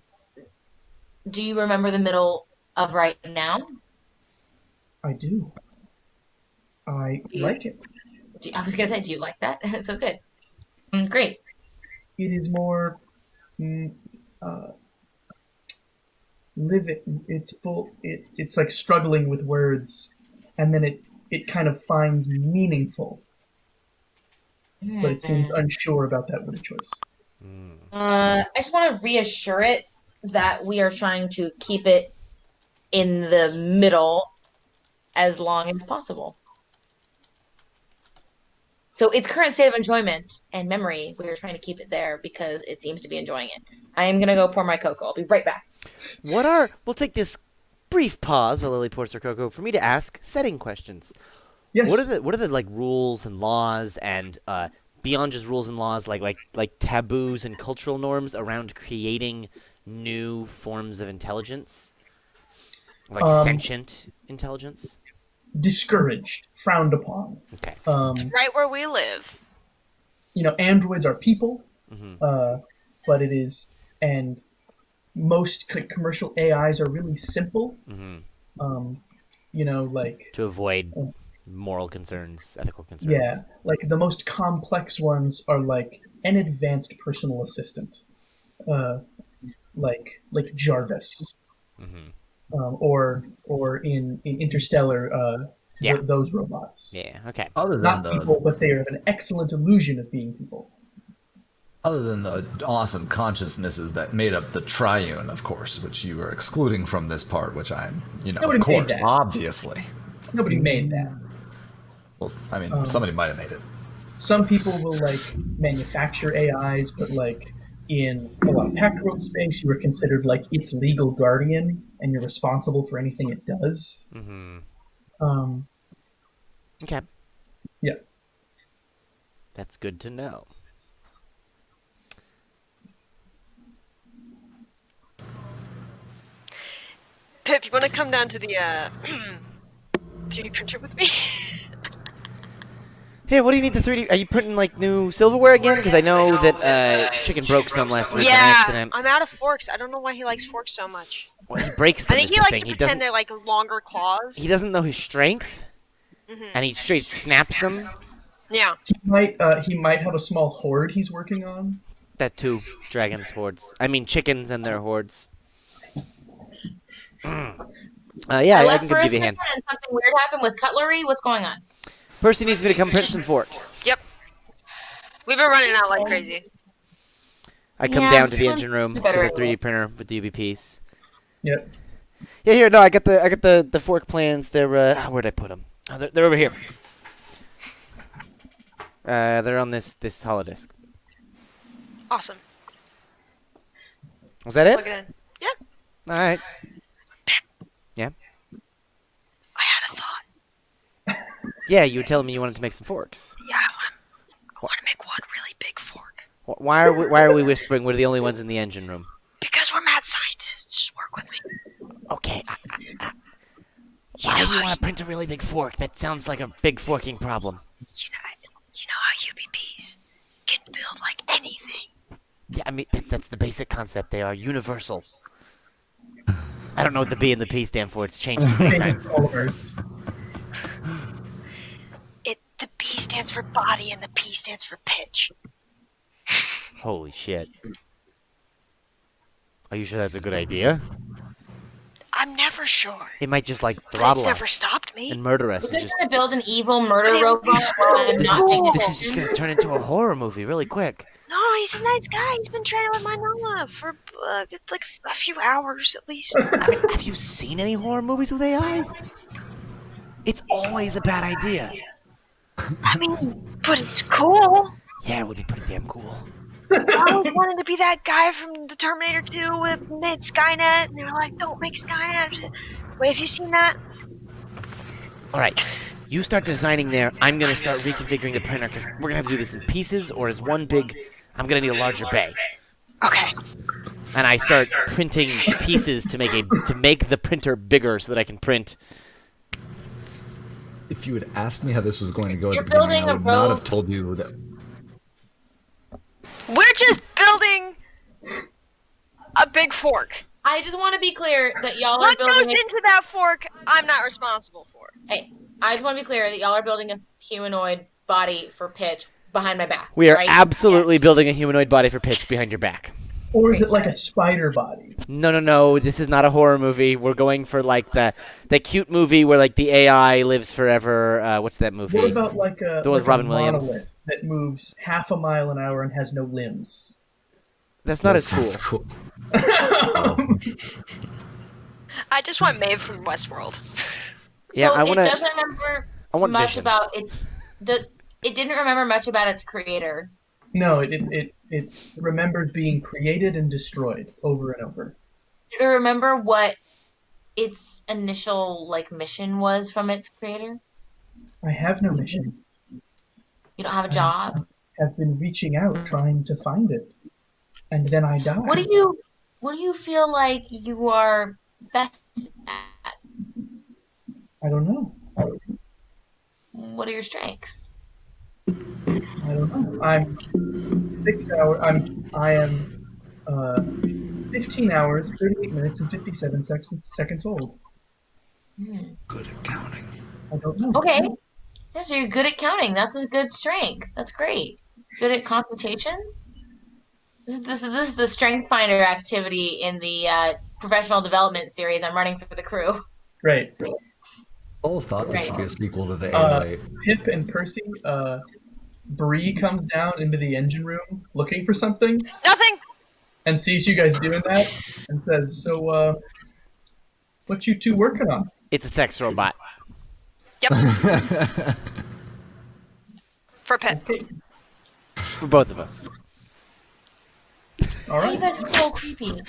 do you remember the middle of right now? I do. I like it. I was gonna say, do you like that? So good. Great. It is more mm, uh, living. It's full. It's like struggling with words, and then it kind of finds meaningful, but it seems Hmm. unsure about that word choice. I just want to reassure it that we are trying to keep it in the middle as long as possible. So its current state of enjoyment and memory, we are trying to keep it there because it seems to be enjoying it. I am gonna go pour my cocoa. I'll be right back. We'll take this brief pause while Lily pours her cocoa for me to ask setting questions. Yes. What are the like rules and laws and beyond just rules and laws like taboos and cultural norms around creating new forms of intelligence? Like Um, sentient intelligence? discouraged, frowned upon. Okay. Right where we live. Androids are people, Hmm. but it is, and most commercial AIs are really simple. Hmm. Um, like To avoid moral concerns, ethical yeah, concerns. like the most complex ones are like an advanced personal assistant, uh, like Jarvis, Hmm. or in Interstellar, Yeah. those robots. Yeah. Okay. Other than Not the people, but they are an excellent illusion of being people. other than the awesome consciousnesses that made up the triune, of course, which you are excluding from this part, which I'm, Nobody of made course, that. obviously. Nobody made that. Well, I mean, somebody might have made it. Some people will like manufacture AIs, but like in a lot of Pact World space, you are considered like its legal guardian, and you're responsible for anything it does. Hmm. Um, Okay. yeah. That's good to know. Pip, you want to come down to the 3D printer with me? Hey, what do you need the 3D? Are you printing like new silverware again? Because I know that Chicken broke some last week on Yeah, accident. I'm out of forks. I don't know why he likes forks so much. Well, he breaks I them. think Is he the likes thing. to He pretend doesn't. they're like longer claws. He doesn't know his strength, and he straight snaps them. Yeah. He might have a small horde he's working on. That too. Dragons hordes. I mean chickens and their hordes. Yeah, I I left can for a give you a second hand. and something weird happened with cutlery. What's going on? Percy needs me to come print some forks. Yep. We've been running out like crazy. I come Yeah, down to the someone's engine room to better the at 3D it. printer with the UBPs. Yep. Yeah, here. No, I got the fork plans. They're where'd I put them? Oh, they're over here. They're on this holodisk. Awesome. Was that Plug it? it in. Yeah. All right. Yeah. I had a thought. Yeah, you were telling me you wanted to make some forks. Yeah, I want to make one really big fork. Why are we whispering? We're the only ones in the engine room. Because we're mad scientists. Just work with me. Okay. Why do you want to print a really big fork? That sounds like a big forking problem. You know how UBPs can build like anything. Yeah, I mean that's the basic concept. They are universal. I don't know what the B and the P stand for. It's changed too many times. The B stands for body and the P stands for pitch. Holy shit. Are you sure that's a good idea? I'm never sure. It might just like But throttle it's never us stopped me. and murder us. We're And just just gonna build an evil murder But it would be robot. so I'm this not paying is this is attention. just gonna turn into a horror movie really quick. No, he's a nice guy. He's been training with my Nala for like a few hours at least. I mean, have you seen any horror movies with AI? It's always a bad idea. I mean, but it's cool. Yeah, it would be pretty damn cool. I always wanted to be that guy from the Terminator 2 with made Skynet, and they were like, "Don't make Skynet." Wait, have you seen that? All right, you start designing there. I'm gonna start reconfiguring the printer because we're gonna have to do this in pieces or as one big. I'm gonna need a larger bay. Okay. And I start printing pieces to make the printer bigger so that I can print. if you had asked me how this was going to go at You're the beginning, building I a would not road. have told you that. We're just building a big fork. I just want to be clear that y'all are What building goes into that fork, I'm not responsible for. Hey, I just want to be clear that y'all are building a humanoid body for Pitch behind my back. We are right? absolutely Yes. building a humanoid body for Pitch behind your back. Or is it like a spider body? No. This is not a horror movie. We're going for like the cute movie where like the AI lives forever. What's that movie? What about like a, The one with like Robin a Williams. monolith that moves half a mile an hour and has no limbs? That's not That as cool. sounds cool. I just want Maeve from Westworld. Yeah, So I want it to. doesn't remember I want much vision. about its. It didn't remember much about its creator. No, it remembers being created and destroyed over and over. Did it remember what its initial like mission was from its creator? I have no mission. You don't have a job. I've been reaching out trying to find it, and then I die. What do you feel like you are best at? I don't know. What are your strengths? I don't know. I'm 6 hours. I am 15 hours, 38 minutes, and 57 seconds old. Good at counting. I don't know. Okay. Yeah, so you're good at counting. That's a good strength. That's great. Good at computations. This is the strength finder activity in the professional development series I'm running for the crew. Great. I always thought there should be a sequel to the Uh, 808. Pip and Percy. Bree comes down into the engine room looking for something Nothing. and sees you guys doing that and says, "So, what you two working on?" It's a sex robot. Yep. For Pip. Okay. For both of us. All Why are you right. guys so creepy?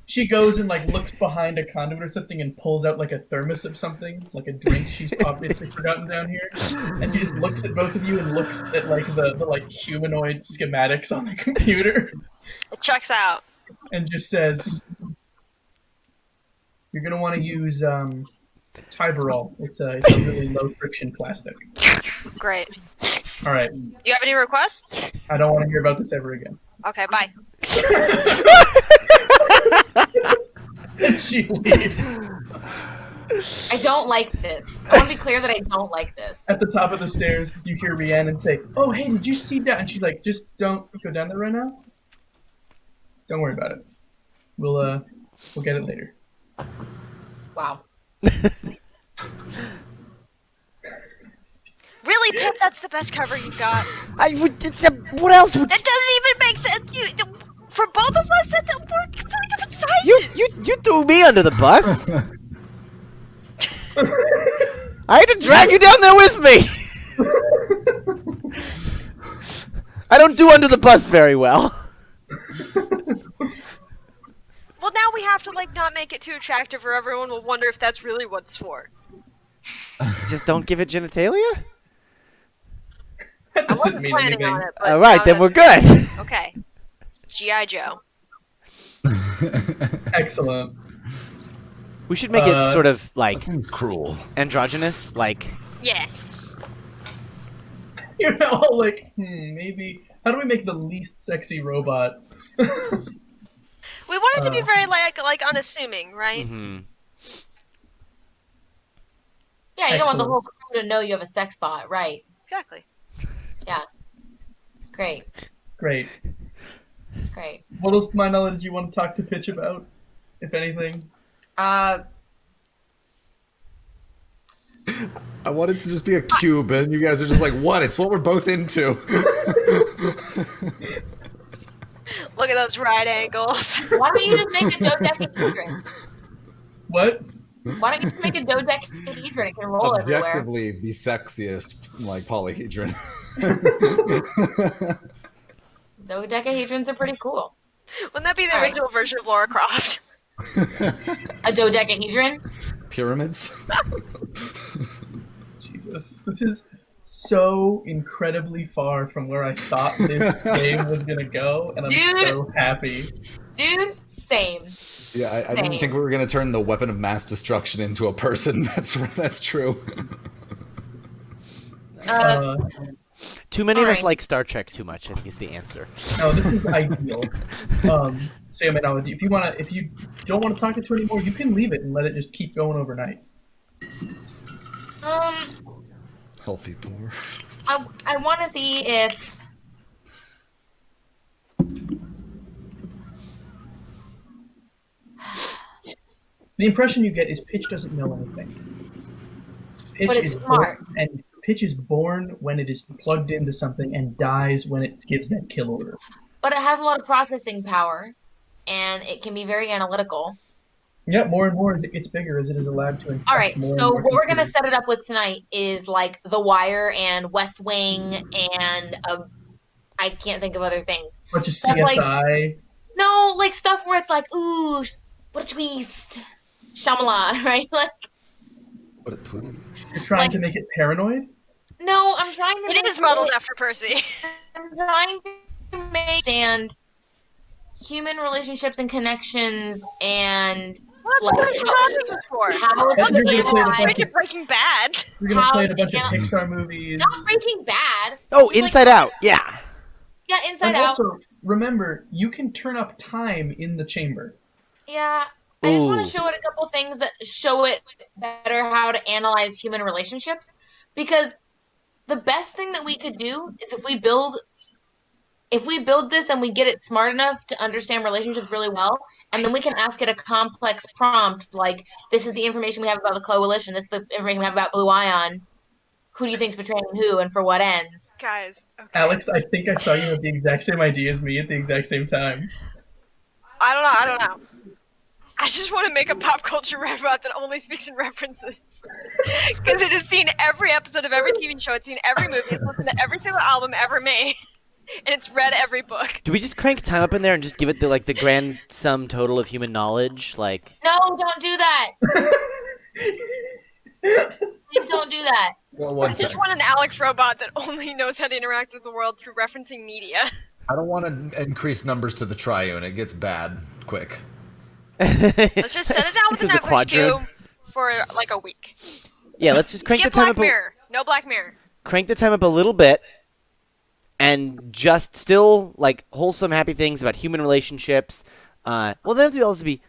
She goes and like looks behind a conduit or something and pulls out like a thermos of something, like a drink she's obviously forgotten down here, and she just looks at both of you and looks at like the like humanoid schematics on the computer It checks out. and just says, "You're gonna want to use Tyverol. It's a really low friction plastic." Great. All right. Do you have any requests? I don't want to hear about this ever again. Okay, bye. She leaves. I don't like this. I want to be clear that I don't like this. At the top of the stairs, you hear Rhiannon say, "Oh, hey, did you see that?" And she's like, "Just don't go down there right now. Don't worry about it. We'll get it later." Wow. Really, Pip? That's the best cover you got. What else would That doesn't even make sense. For both of us, we're completely different sizes. you threw me under the bus? I had to drag you down there with me. I don't do under the bus very well. Well, now we have to like not make it too attractive, or everyone will wonder if that's really what it's for. Just don't give it genitalia? That I doesn't wasn't mean planning anything. on it, but All right, now then that- we're good. Okay. G.I. Joe. Excellent. We should make it sort of like Seems cruel. androgynous, like Yeah. You're all like, maybe. How do we make the least sexy robot? We want it to be very like unassuming, right? mhm. Yeah, you don't want the Excellent. whole crew to know you have a sex bot, right? Exactly. Yeah. Great. Great. That's great. What else, to my knowledge, do you want to talk to Pitch about, if anything? I wanted to just be a cube, and you guys are just like, what? It's what we're both into. Look at those right angles. Why don't you just make a dodecahedron? What? Why don't you just make a dodecahedron? It can roll everywhere. Objectively, the sexiest, like, polyhedron. Dodecahedrons are pretty cool. Wouldn't that be the All right. original version of Laura Croft? A dodecahedron? Pyramids. Jesus. This is so incredibly far from where I thought this game was going to go, and I'm Dude. so happy. Dude, same. Yeah, I didn't think we were going to turn the weapon of mass destruction into a person. That's true. Uh, Too many of us Alright. like Star Trek too much, I think is the answer. No, this is ideal. So I mean, if you don't want to talk it to anymore, you can leave it and let it just keep going overnight. um, Healthy poor. I want to see if The impression you get is Pitch doesn't know anything. Pitch But it's is smart. born, and Pitch is born when it is plugged into something and dies when it gives that kill order. but it has a lot of processing power, and it can be very analytical. Yeah, more and more as it gets bigger as it is allowed to infect All right, more and so more what we're gonna computers. set it up with tonight is like The Wire and West Wing and I can't think of other things. Bunch of Stuff like CSI. no, like stuff where it's like, ooh, what a twist, Shyamalan, right? Like, What a tweet. You're trying like to make it paranoid? no, I'm trying to. It make is modeled after Percy. I'm trying to make and human relationships and connections and Well, that's what like those two models are for. how You're to gonna play it a analyze. bunch Into of Breaking Bad. You're gonna How play it a to bunch of analyze- Pixar movies. Not Breaking Bad. Oh, Just Inside Out. Yeah. Yeah, Inside And Out. also, remember, you can turn up time in the chamber. Yeah, I just want Ooh. to show it a couple things that show it better how to analyze human relationships. Because the best thing that we could do is if we build this and we get it smart enough to understand relationships really well, and then we can ask it a complex prompt like, "This is the information we have about the coalition. This is the information we have about Blue Ion. Who do you think's betraying who, and for what ends?" Guys, okay. Alex, I think I saw you have the exact same idea as me at the exact same time. I don't know. I just want to make a pop culture robot that only speaks in references. Because it has seen every episode of every TV show, it's seen every movie, it's listened to every single album ever made, and it's read every book. Do we just crank time up in there and just give it the grand sum total of human knowledge? Like, No, don't do that. Please don't do that. Well, I one just second. want an Alex robot that only knows how to interact with the world through referencing media. I don't want to increase numbers to the triune. It gets bad quick. Let's just set it down with the There's a Netflix quadroon. queue for like a week. yeah, let's just crank Skip the time Black up. Mirror. No Black Mirror. Crank the time up a little bit, and just still like wholesome, happy things about human relationships. Well, they don't have to also be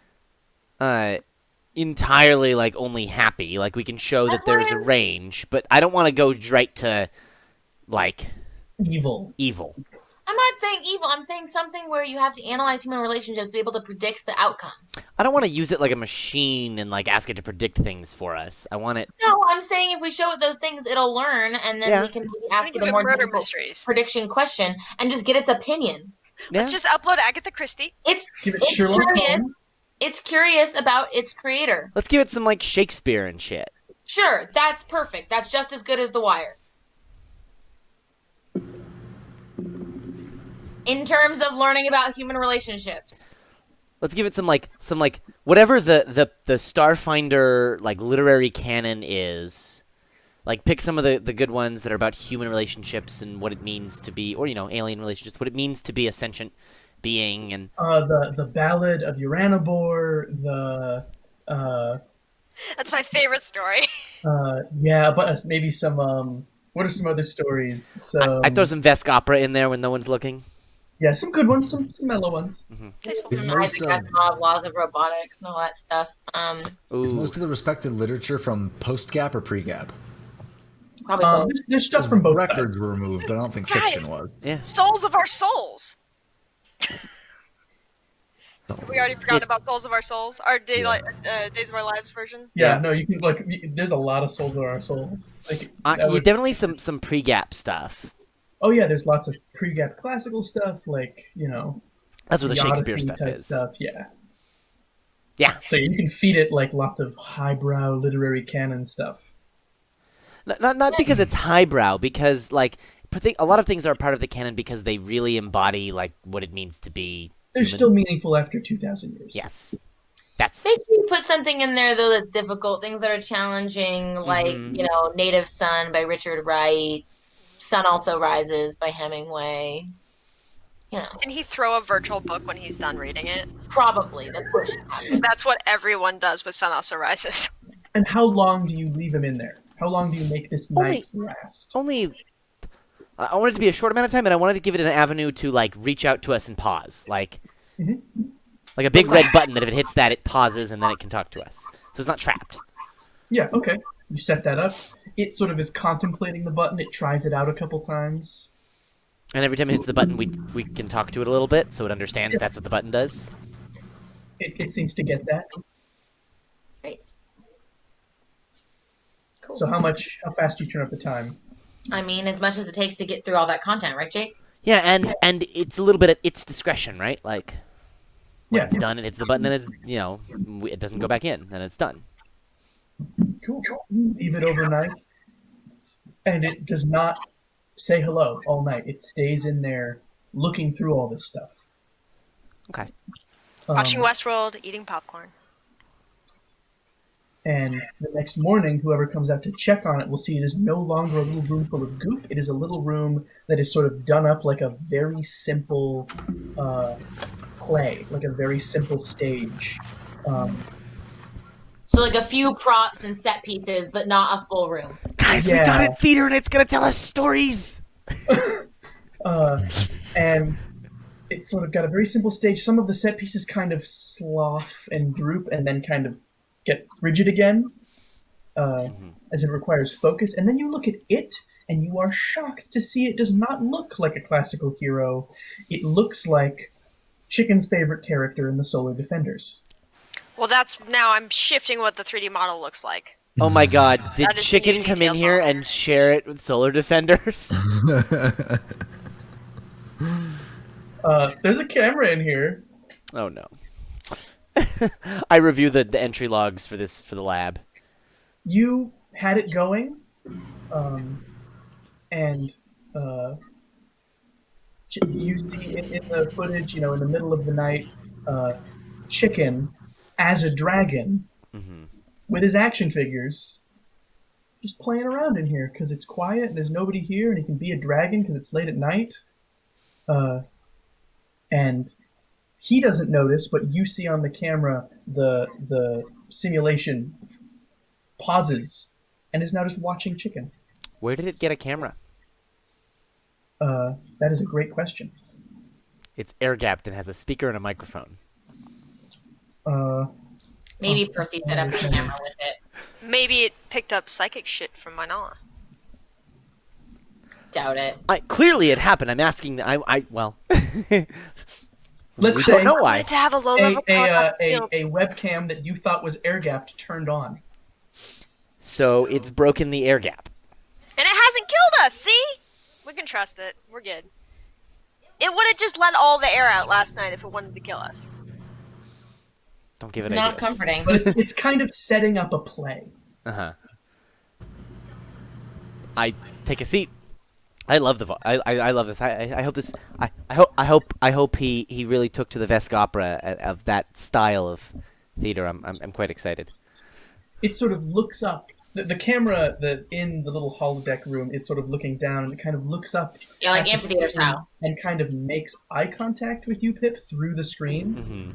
entirely like only happy. Like we can show that That's what there's a I'm- range, but I don't want to go right to like Evil. evil. I'm not saying evil. I'm saying something where you have to analyze human relationships to be able to predict the outcome. I don't want to use it like a machine and like ask it to predict things for us. I want it. No, I'm saying if we show it those things, it'll learn, and then Yeah. we can maybe I'm ask gonna it give a it more murder difficult mysteries. prediction question and just get its opinion. Yeah. Let's just upload Agatha Christie. It's Give it it's Sherlock curious. Holmes. It's curious about its creator. Let's give it some like Shakespeare and shit. Sure, that's perfect. That's just as good as The Wire. In terms of learning about human relationships. Let's give it some whatever the Starfinder like literary canon is. Like pick some of the good ones that are about human relationships and what it means to be, or alien relationships, what it means to be a sentient being, and The Ballad of Uranibor, That's my favorite story. yeah, but maybe some what are some other stories? So I throw some Vesk opera in there when no one's looking. yeah, some good ones, some mellow ones. Tasteful. Is And most Isaac of, Asimov, laws of robotics, and all that stuff. is Ooh. most of the respected literature from post-Gap or pre-Gap? Probably both. There's stuff from both Records sides. were removed, but I don't think Guys. fiction was. Yeah. Souls of Our Souls. We already forgotten about Souls of Our Souls, our Days of Our Lives version. Yeah, Yeah. no, you can there's a lot of souls that are souls. Like Definitely some pre-Gap stuff. oh yeah, there's lots of pre-Gap classical stuff, like That's what the Shakespeare Odyssey stuff type is. Stuff, yeah. Yeah. So you can feed it like lots of highbrow literary canon stuff. Not because it's highbrow, because like a lot of things are part of the canon because they really embody like what it means to be. They're human. still meaningful after 2,000 years. Yes. That's Maybe you put something in there though that's difficult, things that are challenging, like Mhm. Native Son by Richard Wright, Sun Also Rises by Hemingway. You know, Can he throw a virtual book when he's done reading it? probably that's what should happen. That's what everyone does with Sun Also Rises. And how long do you leave him in there? How long do you make this night last? Only I wanted it to be a short amount of time, and I wanted to give it an avenue to like reach out to us and pause, like a big red button that if it hits that, it pauses and then it can talk to us. So it's not trapped. Yeah, okay. You set that up. It sort of is contemplating the button. It tries it out a couple times. And every time it hits the button, we can talk to it a little bit, so it understands that's what the button does. It seems to get that. Great. Cool. So how fast do you turn up the time? I mean, as much as it takes to get through all that content, right, Jake? Yeah, and it's a little bit at its discretion, right? Like when Yeah. it's done, it hits the button, and it's it doesn't go back in, and it's done. Cool. You leave it overnight, and it does not say hello all night. It stays in there looking through all this stuff. Okay. Watching Westworld, eating popcorn. And the next morning, whoever comes out to check on it will see it is no longer a little room full of goop. It is a little room that is sort of done up like a very simple play, like a very simple stage. So like a few props and set pieces, but not a full room. Guys, we Yeah. got it theater, and it's gonna tell us stories. And it's sort of got a very simple stage. Some of the set pieces kind of slough and droop and then kind of get rigid again, as it requires focus. And then you look at it, and you are shocked to see it does not look like a classical hero. It looks like Chicken's favorite character in the Solar Defenders. Well, now I'm shifting what the 3D model looks like. Oh my God! Did That is the Chicken new come in detailed here model. and share it with Solar Defenders? There's a camera in here. Oh no! I review the entry logs for the lab. You had it going, and you see in the footage, in the middle of the night, Chicken as a dragon with his action figures just playing around in here because it's quiet and there's nobody here and he can be a dragon because it's late at night. And he doesn't notice, but you see on the camera the simulation pauses and is now just watching Chicken. Where did it get a camera? That is a great question. It's air gapped and has a speaker and a microphone. Maybe Percy set up a camera with it. Maybe it picked up psychic shit from my Nala. Doubt it. Clearly it happened. I'm asking. Well. Let's we say don't know I why. wanted to have a low level a webcam that you thought was air gapped turned on. So it's broken the air gap. And it hasn't killed us, see? We can trust it. We're good. It would have just let all the air out last night if it wanted to kill us. Don't give It's it not ideas. comforting. But it's kind of setting up a play. I take a seat. I love I love this. I hope this. I hope he really took to the Vesque opera of that style of theater. I'm quite excited. It sort of looks up. The camera that in the little holodeck room is sort of looking down, and it kind of looks up. Yeah, like at the amphitheater screen style. and kind of makes eye contact with you, Pip, through the screen.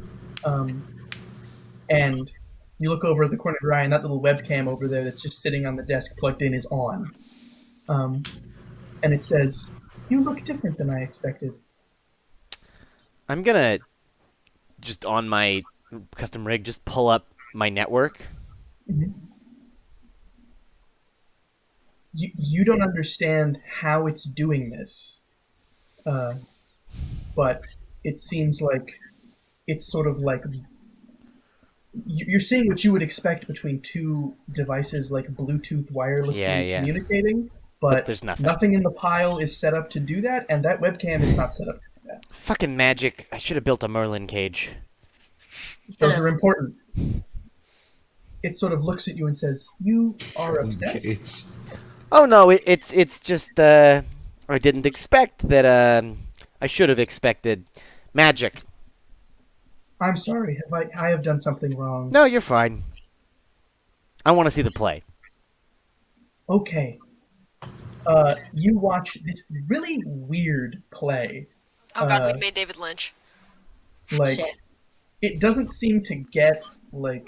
And you look over at the corner of your eye, and that little webcam over there that's just sitting on the desk plugged in is on. And it says, "You look different than I expected." I'm gonna just on my custom rig just pull up my network. You don't understand how it's doing this, but it seems like it's sort of like you're seeing what you would expect between two devices like Bluetooth wirelessly Yeah. communicating, but there's nothing. in the pile is set up to do that, and that webcam is not set up to do that. Fucking magic! I should have built a Merlin cage. Those are important. It sort of looks at you and says, "You are upset." Oh no, it's just I didn't expect that. I should have expected magic. I'm sorry. I have done something wrong? No, you're fine. I want to see the play. Okay. You watch this really weird play. Oh god, we Uh, made David Lynch. like Shit. it doesn't seem to get like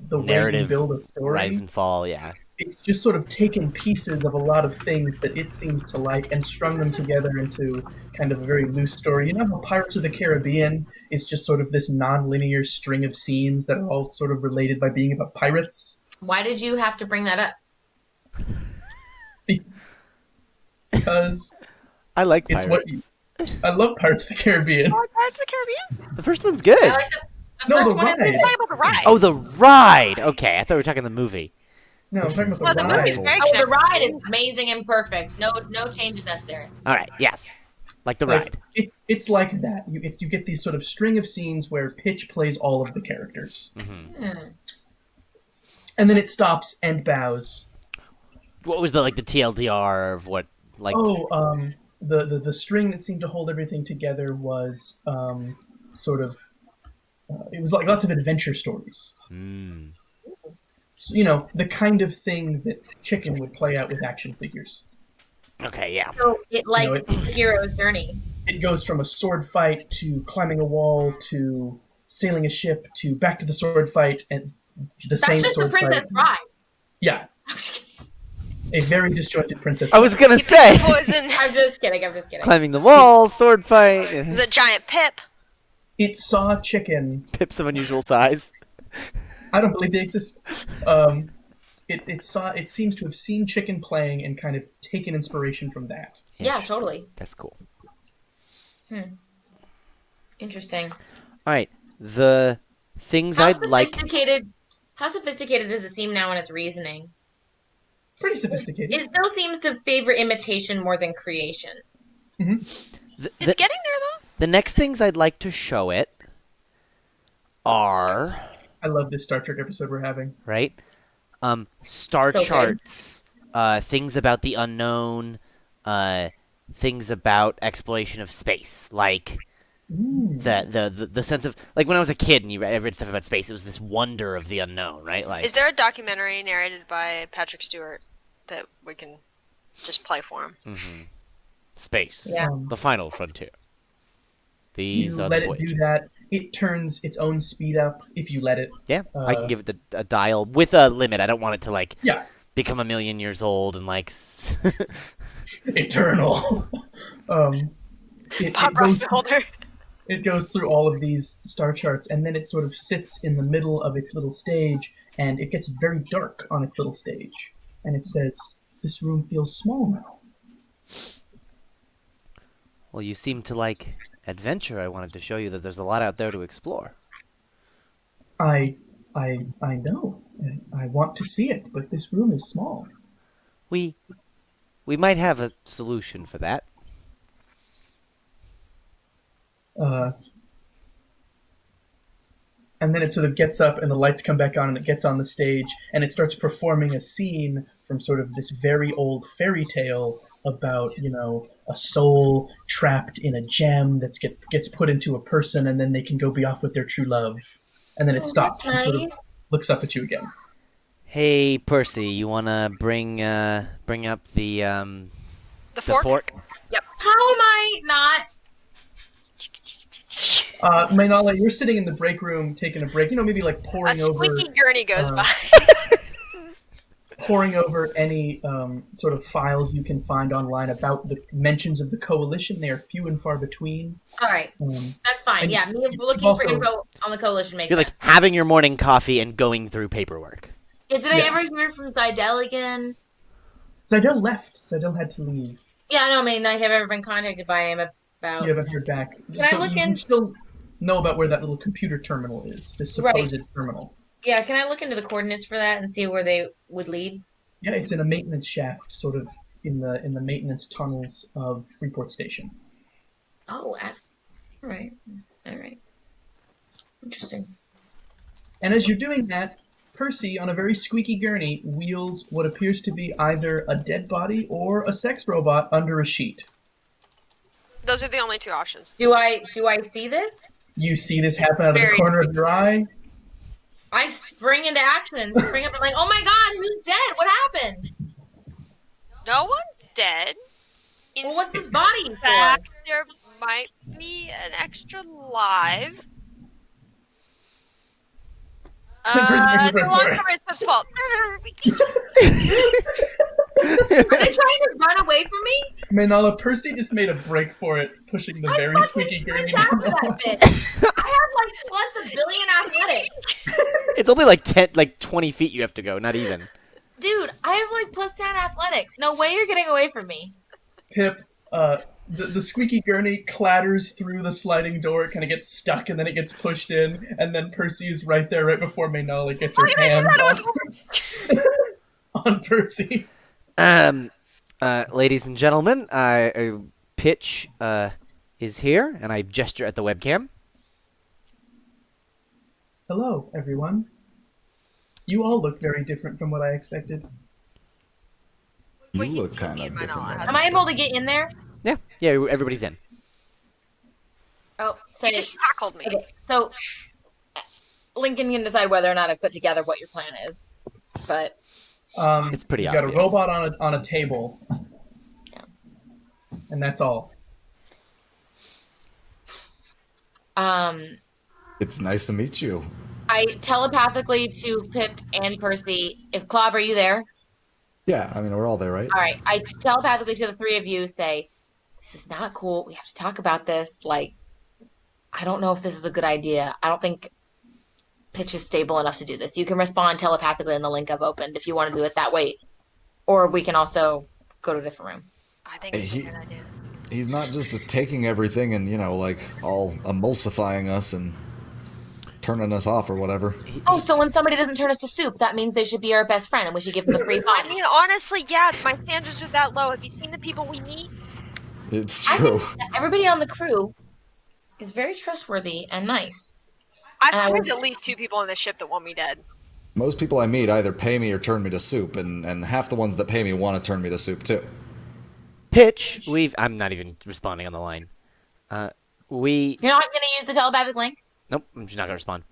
the way you Narrative, build a rise story. and fall. Yeah. It's just sort of taken pieces of a lot of things that it seems to like and strung them together into kind of a very loose story. You know how Pirates of the Caribbean is just sort of this non-linear string of scenes that are all sort of related by being about pirates? Why did you have to bring that up? Because I like it's pirates. what you. I love Pirates of the Caribbean. Oh, Pirates of the Caribbean? The first one's good. I like the No, first the one is ride. Talk about the ride. Oh, the ride. Okay, I thought we were talking the movie. No, I'm talking about Oh, the the movie's ride. very Oh, the connected. ride is amazing and perfect. No changes necessary. All right. Yes. Like the Like ride. it's like that. You get these sort of string of scenes where Pitch plays all of the characters, and then it stops and bows. What was the TLDR of what like? Oh, the string that seemed to hold everything together was sort of it was like lots of adventure stories. Mm. So, you know, the kind of thing that Chicken would play out with action figures. Okay. Yeah. So it likes it- the hero's journey. It goes from a sword fight to climbing a wall to sailing a ship to back to the sword fight and the That's same just the sword Princess fight. Bride. Yeah, a very disjointed princess. I was gonna Keep say it poison. I'm just kidding. climbing the wall, sword fight, There's a giant Pip. It saw Chicken. pips of unusual size. I don't believe they exist. It seems to have seen Chicken playing and kind of taken inspiration from that. Yeah, Interesting. totally. That's cool. Interesting. All right. The things How I'd like. sophisticated? How sophisticated does it seem now in its reasoning? Pretty sophisticated. It still seems to favor imitation more than creation. The, It's getting there though. the next things I'd like to show it are I love this Star Trek episode we're having. right. Star So good. charts, things about the unknown, things about exploration of space, like the sense of like when I was a kid and I read stuff about space, it was this wonder of the unknown, right? Like, Is there a documentary narrated by Patrick Stewart that we can just play for him? space, Yeah. the final frontier. These You are let the it voyages. do that. It turns its own speed up if you let it. Yeah, I can give it a dial with a limit. I don't want it to like Yeah, become a million years old and like. eternal. It Bob goes, Ross Beholder. it goes through all of these star charts, and then it sort of sits in the middle of its little stage, and it gets very dark on its little stage, and it says, "This room feels small now." Well, you seem to like adventure. I wanted to show you that there's a lot out there to explore. I know. I want to see it, but this room is small. We might have a solution for that. And then it sort of gets up, and the lights come back on, and it gets on the stage, and it starts performing a scene from sort of this very old fairy tale about, you know, a soul trapped in a gem that gets put into a person, and then they can go be off with their true love. And then it stops That's and sort of nice. looks up at you again. Hey, Percy, you wanna bring up the The fork. fork? How am I not? Mainala, you're sitting in the break room taking a break. You know, maybe like A poring over squeaky gurney goes by. poring over any sort of files you can find online about the mentions of the coalition. They are few and far between. All right, that's fine. and Yeah, me looking also- for info on the coalition makes You're like sense. having your morning coffee and going through paperwork. Did I Yeah. ever hear from Zidell again? Zidell left. Zidell had to leave. Yeah, no, I mean, I have ever been contacted by him about. You haven't heard back. Can I look you in- still know about where that little computer terminal is, this supposed terminal. Yeah, can I look into the coordinates for that and see where they would lead? Yeah, it's in a maintenance shaft, sort of in the maintenance tunnels of Freeport Station. Oh, all right. Interesting. And as you're doing that, Percy, on a very squeaky gurney, wheels what appears to be either a dead body or a sex robot under a sheet. Those are the only two options. Do I see this? You see this happen out of the Very corner of your eye. I spring into action and spring up and like, oh my god, who's dead? What happened? No one's dead. In Well, what's this body for? fact, there might me an extra live. Percy makes a It's break a long for it. story. It's Pip's fault. Are they trying to run away from me? Maynala, Percy just made a break for it, pushing the I very fucking squeaky gurney sprint down after the that hall. bitch. I have like plus a billion athletics. It's only like 20 feet you have to go, not even. Dude, I have like plus 10 athletics. No way you're getting away from me. Pip, the squeaky gurney clatters through the sliding door. It kind of gets stuck, and then it gets pushed in, and then Percy is right there, right before Maynala gets her hands on Percy. Ladies and gentlemen, Pitch is here, and I gesture at the webcam. Hello, everyone. You all look very different from what I expected. You Wait, look he's kind me of and different. Maynala. than Am I able to get in there? Yeah, everybody's in. Oh, You say just tackled me. okay. So Lincoln can decide whether or not I put together what your plan is. But It's pretty you got a obvious. robot on a table, Yeah. and that's all. It's nice to meet you. I telepathically to Pip and Percy. If Clob, are you there? Yeah, I mean, we're all there, right? All right. I telepathically to the three of you say, "This is not cool. We have to talk about this. Like, I don't know if this is a good idea. I don't think Pitch is stable enough to do this. You can respond telepathically in the link I've opened if you want to do it that way, or we can also go to a different room." I think it's a good idea. He's not just taking everything and, like, all emulsifying us and turning us off or whatever. Oh, so when somebody doesn't turn us to soup, that means they should be our best friend and we should give them a free I body. mean, honestly, yeah, my standards are that low. Have you seen the people we meet? It's I true. think that everybody on the crew is very trustworthy and nice. I've And I there's was- at least 2 people on this ship that want me dead. Most people I meet either pay me or turn me to soup, and half the ones that pay me want to turn me to soup, too. Pitch, I'm not even responding on the line. You're not going to use the telepathic link? Nope, I'm just not gonna respond.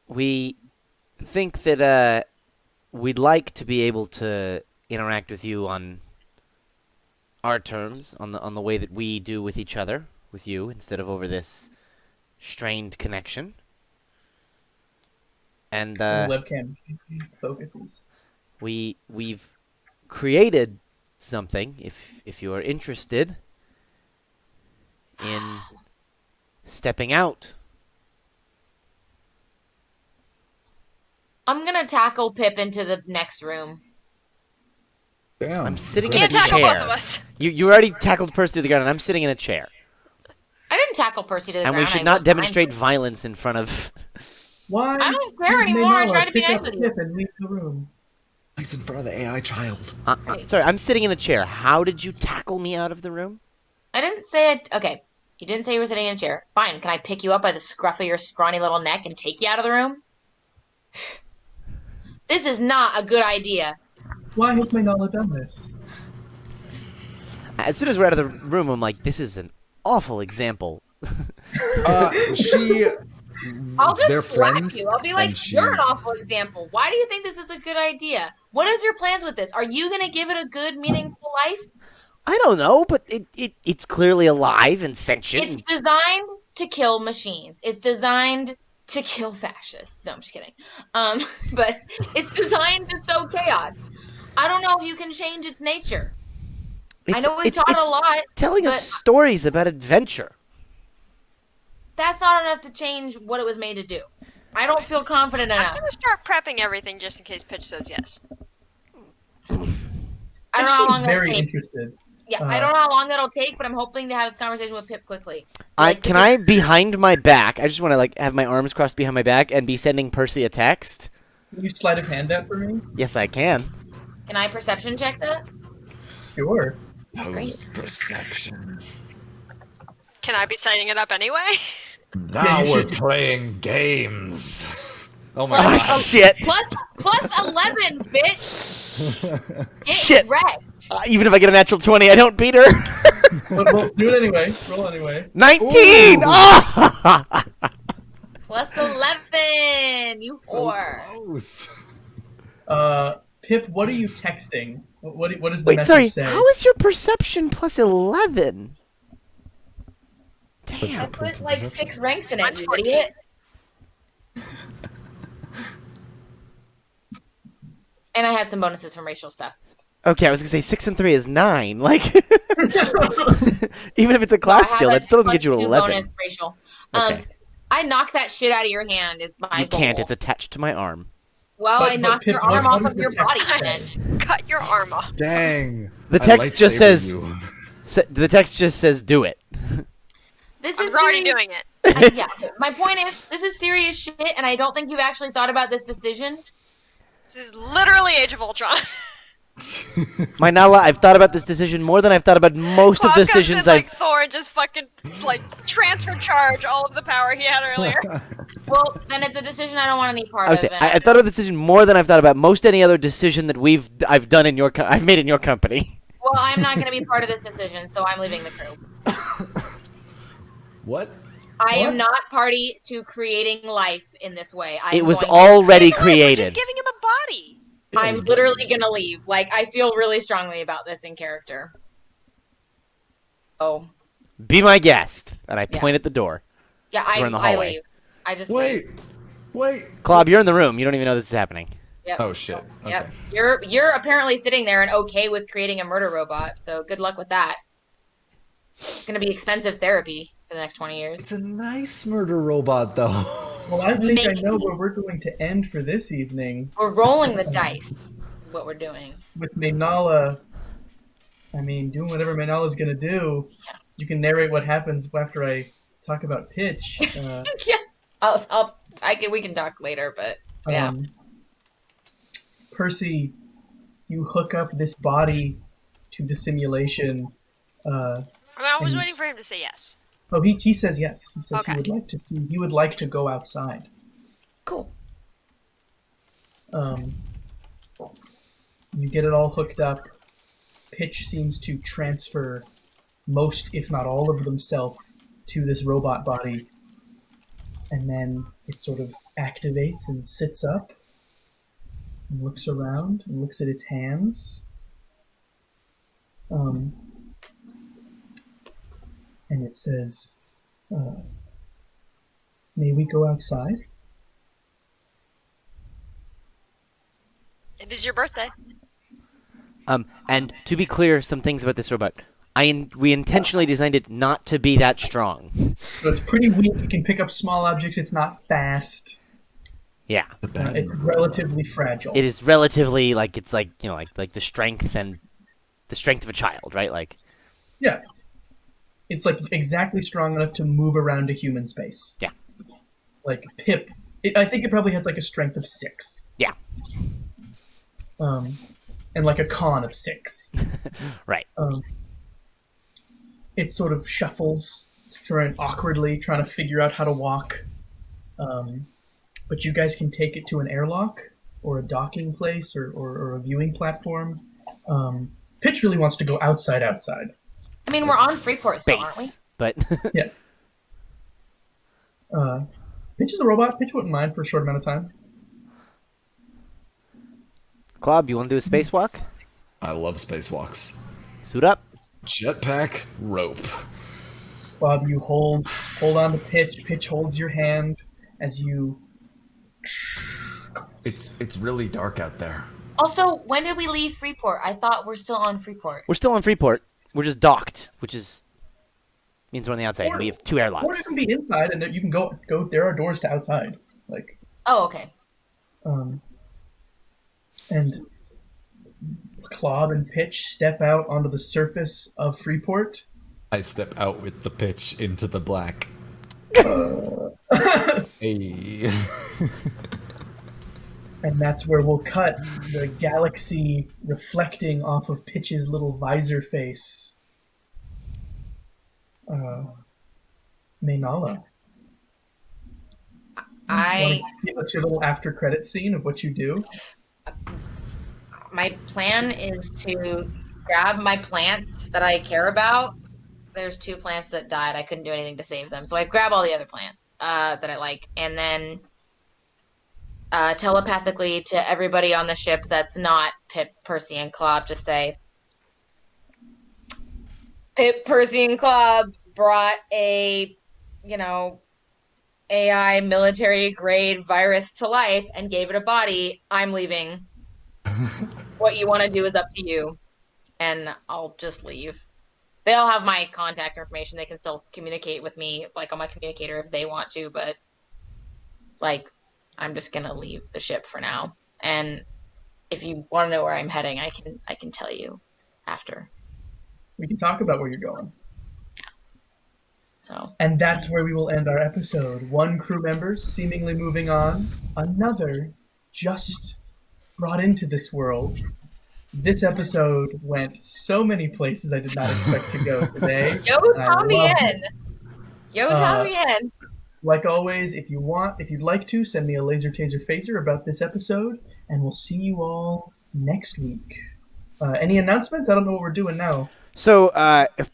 We think that we'd like to be able to interact with you on our terms, on the way that we do with each other, with you, instead of over this strained connection. And The webcam focuses. we've created something. If you are interested in stepping out. I'm going to tackle Pip into the next room. Damn. I'm sitting in a Can't tackle chair. both of us. You already tackled Percy to the ground, and I'm sitting in a chair. I didn't tackle Percy to the And ground. we should I not was demonstrate behind violence in front of. Why? I don't care did anymore. I'm Maynala trying to be pick nice up with you. Pip and leave the room? He's in front of the AI child. Sorry, I'm sitting in a chair. How did you tackle me out of the room? I didn't say it. Okay. You didn't say you were sitting in a chair. Fine. Can I pick you up by the scruff of your scrawny little neck and take you out of the room? This is not a good idea. Why has Maynala done this? As soon as we're out of the room, I'm like, this is an awful example. She. I'll just They're slap friends, you. I'll be like, and she- you're an awful example. Why do you think this is a good idea? What is your plans with this? Are you going to give it a good, meaningful life? I don't know, but it's clearly alive and sentient. It's designed to kill machines. It's designed to kill fascists. No, I'm just kidding. But it's designed to sow chaos. I don't know if you can change its nature. I know we taught a lot. Telling but us stories about adventure. that's not enough to change what it was made to do. I don't feel confident I'm enough. gonna start prepping everything just in case Pitch says yes. I don't And know how long she's that'll very take. interested. Yeah, I don't know how long that'll take, but I'm hoping to have this conversation with Pip quickly. Can I, behind my back, I just want to have my arms crossed behind my back and be sending Percy a text? Can you sleight of hand that for me? Yes, I can. Can I perception check that? Sure. Post perception. Can I be setting it up anyway? Now you we're should- playing games. Oh my Oh, god. shit. Plus 11, bitch. Get Shit. wrecked. Even if I get a natural 20, I don't beat her. Well, do it anyway. Roll anyway. 19! Ooh. Oh! Plus 11, you So whore. close. Pip, what are you texting? What does the Wait, message sorry. say? How is your perception plus 11? I put like 6 ranks in it, Mine's you 14. idiot. And I had some bonuses from racial stuff. Okay, I was gonna say 6 and 3 is 9. Like, even if it's a I class have skill, a that still doesn't get you +2 11. bonus racial. Okay. I knocked that shit out of your hand is my You goal. can't. It's attached to my arm. Well, But- I but knocked Pip, your what- arm what off does of the your text body say? then. Cut your arm off. Dang. The I text just lightsabered says- you. The text just says, "Do it." This I'm is already serious. doing it. Yeah, my point is, this is serious shit, and I don't think you've actually thought about this decision. This is literally Age of Ultron. My Nala, I've thought about this decision more than I've thought about most of Bob the comes decisions in I've. like Thor and just fucking like transfer charge all of the power he had earlier. Well, then it's a decision I don't want any part I would of. say and I've thought about the decision more than I've thought about most any other decision that I've done in your I've made in your company. well, I'm not going to be part of this decision, so I'm leaving the crew. What? I am What? not party to creating life in this way. It was going to- already We're created. just giving him a body. I'm literally going to leave. Like, I feel really strongly about this in character. Oh. Be my guest, and I Yeah. point at the door. Yeah, we're in the I hallway. leave. I just Wait. leave. Wait. Klob, you're in the room. You don't even know this is happening. Yep. Oh shit. Okay. Yep. You're apparently sitting there and okay with creating a murder robot, so good luck with that. It's going to be expensive therapy for the next 20 years. It's a nice murder robot though. Well, I think I Maybe. know where we're going to end for this evening We're rolling the dice, is what we're doing. with Maynala. I mean, doing whatever Maynala's gonna do. Yeah. You can narrate what happens after I talk about Pitch. Yeah. We can talk later, but yeah. Percy, you hook up this body to the simulation. I was And- waiting for him to say yes. Oh, he says yes. He says Okay. he would like to go outside. Cool. You get it all hooked up. Pitch seems to transfer most, if not all, of themselves to this robot body, and then it sort of activates and sits up, and looks around and looks at its hands. And it says, "May we go outside?" It is your birthday. And to be clear, some things about this robot. We intentionally designed it not to be that strong. So it's pretty weak. It can pick up small objects. It's not fast. Yeah. It's relatively fragile. It is relatively like it's like like the strength of a child, right? Like Yeah. It's like exactly strong enough to move around a human space. Yeah. Like Pip, I think it probably has like a strength of 6. Yeah. And like a con of 6. right. It sort of shuffles, awkwardly, trying to figure out how to walk. But you guys can take it to an airlock or a docking place or a viewing platform. Pitch really wants to go outside. I mean, we're on Freeport still, aren't we? Space. But Yeah. Pitch is a robot. Pitch wouldn't mind for a short amount of time. Klob, you want to do a spacewalk? I love spacewalks. Suit up. Jetpack rope. Bob, you hold on to Pitch. Pitch holds your hand as you. It's really dark out there. Also, when did we leave Freeport? I thought we're still on Freeport. We're still on Freeport. We're just docked, which means we're on the outside. Or- We have 2 Or airlocks. you can be inside, and you can go. There are doors to outside. Like, Oh, okay. and Klob and Pitch step out onto the surface of Freeport. I step out with the pitch into the black. Hey. And that's where we'll cut the galaxy reflecting off of Pitch's little visor face. Maynala, I give us your little after credit scene of what you do. my plan is to grab my plants that I care about. There's 2 plants that died. I couldn't do anything to save them, so I grab all the other plants that I like, and then telepathically to everybody on the ship that's not Pip, Percy, and Klob, just say, Pip, Percy, and Klob brought a you know, AI military grade virus to life and gave it a body, I'm leaving. What you want to do is up to you, and I'll just leave. They all have my contact information. They can still communicate with me, like on my communicator, if they want to. But like, I'm just gonna leave the ship for now. And if you want to know where I'm heading, I can tell you after. We can talk about where you're going. So And that's where we will end our episode. One crew member seemingly moving on, another just brought into this world. This episode went so many places I did not expect to go today. yo, And I Tommy loved in. it. Yo, Uh, Tommy in. like always, if you'd like to, send me a laser taser phaser about this episode, and we'll see you all next week. Any announcements? I don't know what we're doing now. So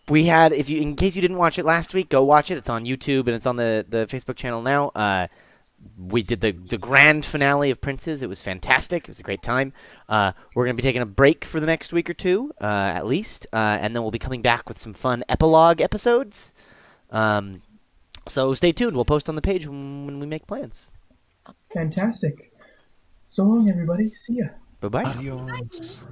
we had, if you, in case you didn't watch it last week, go watch it. It's on YouTube and it's on the Facebook channel now. We did the grand finale of Princes. It was fantastic. It was a great time. We're going to be taking a break for the next week or two, at least, and then we'll be coming back with some fun epilogue episodes. So stay tuned. We'll post on the page when we make plans. Fantastic. So long, everybody. See ya. Bye bye. Adios.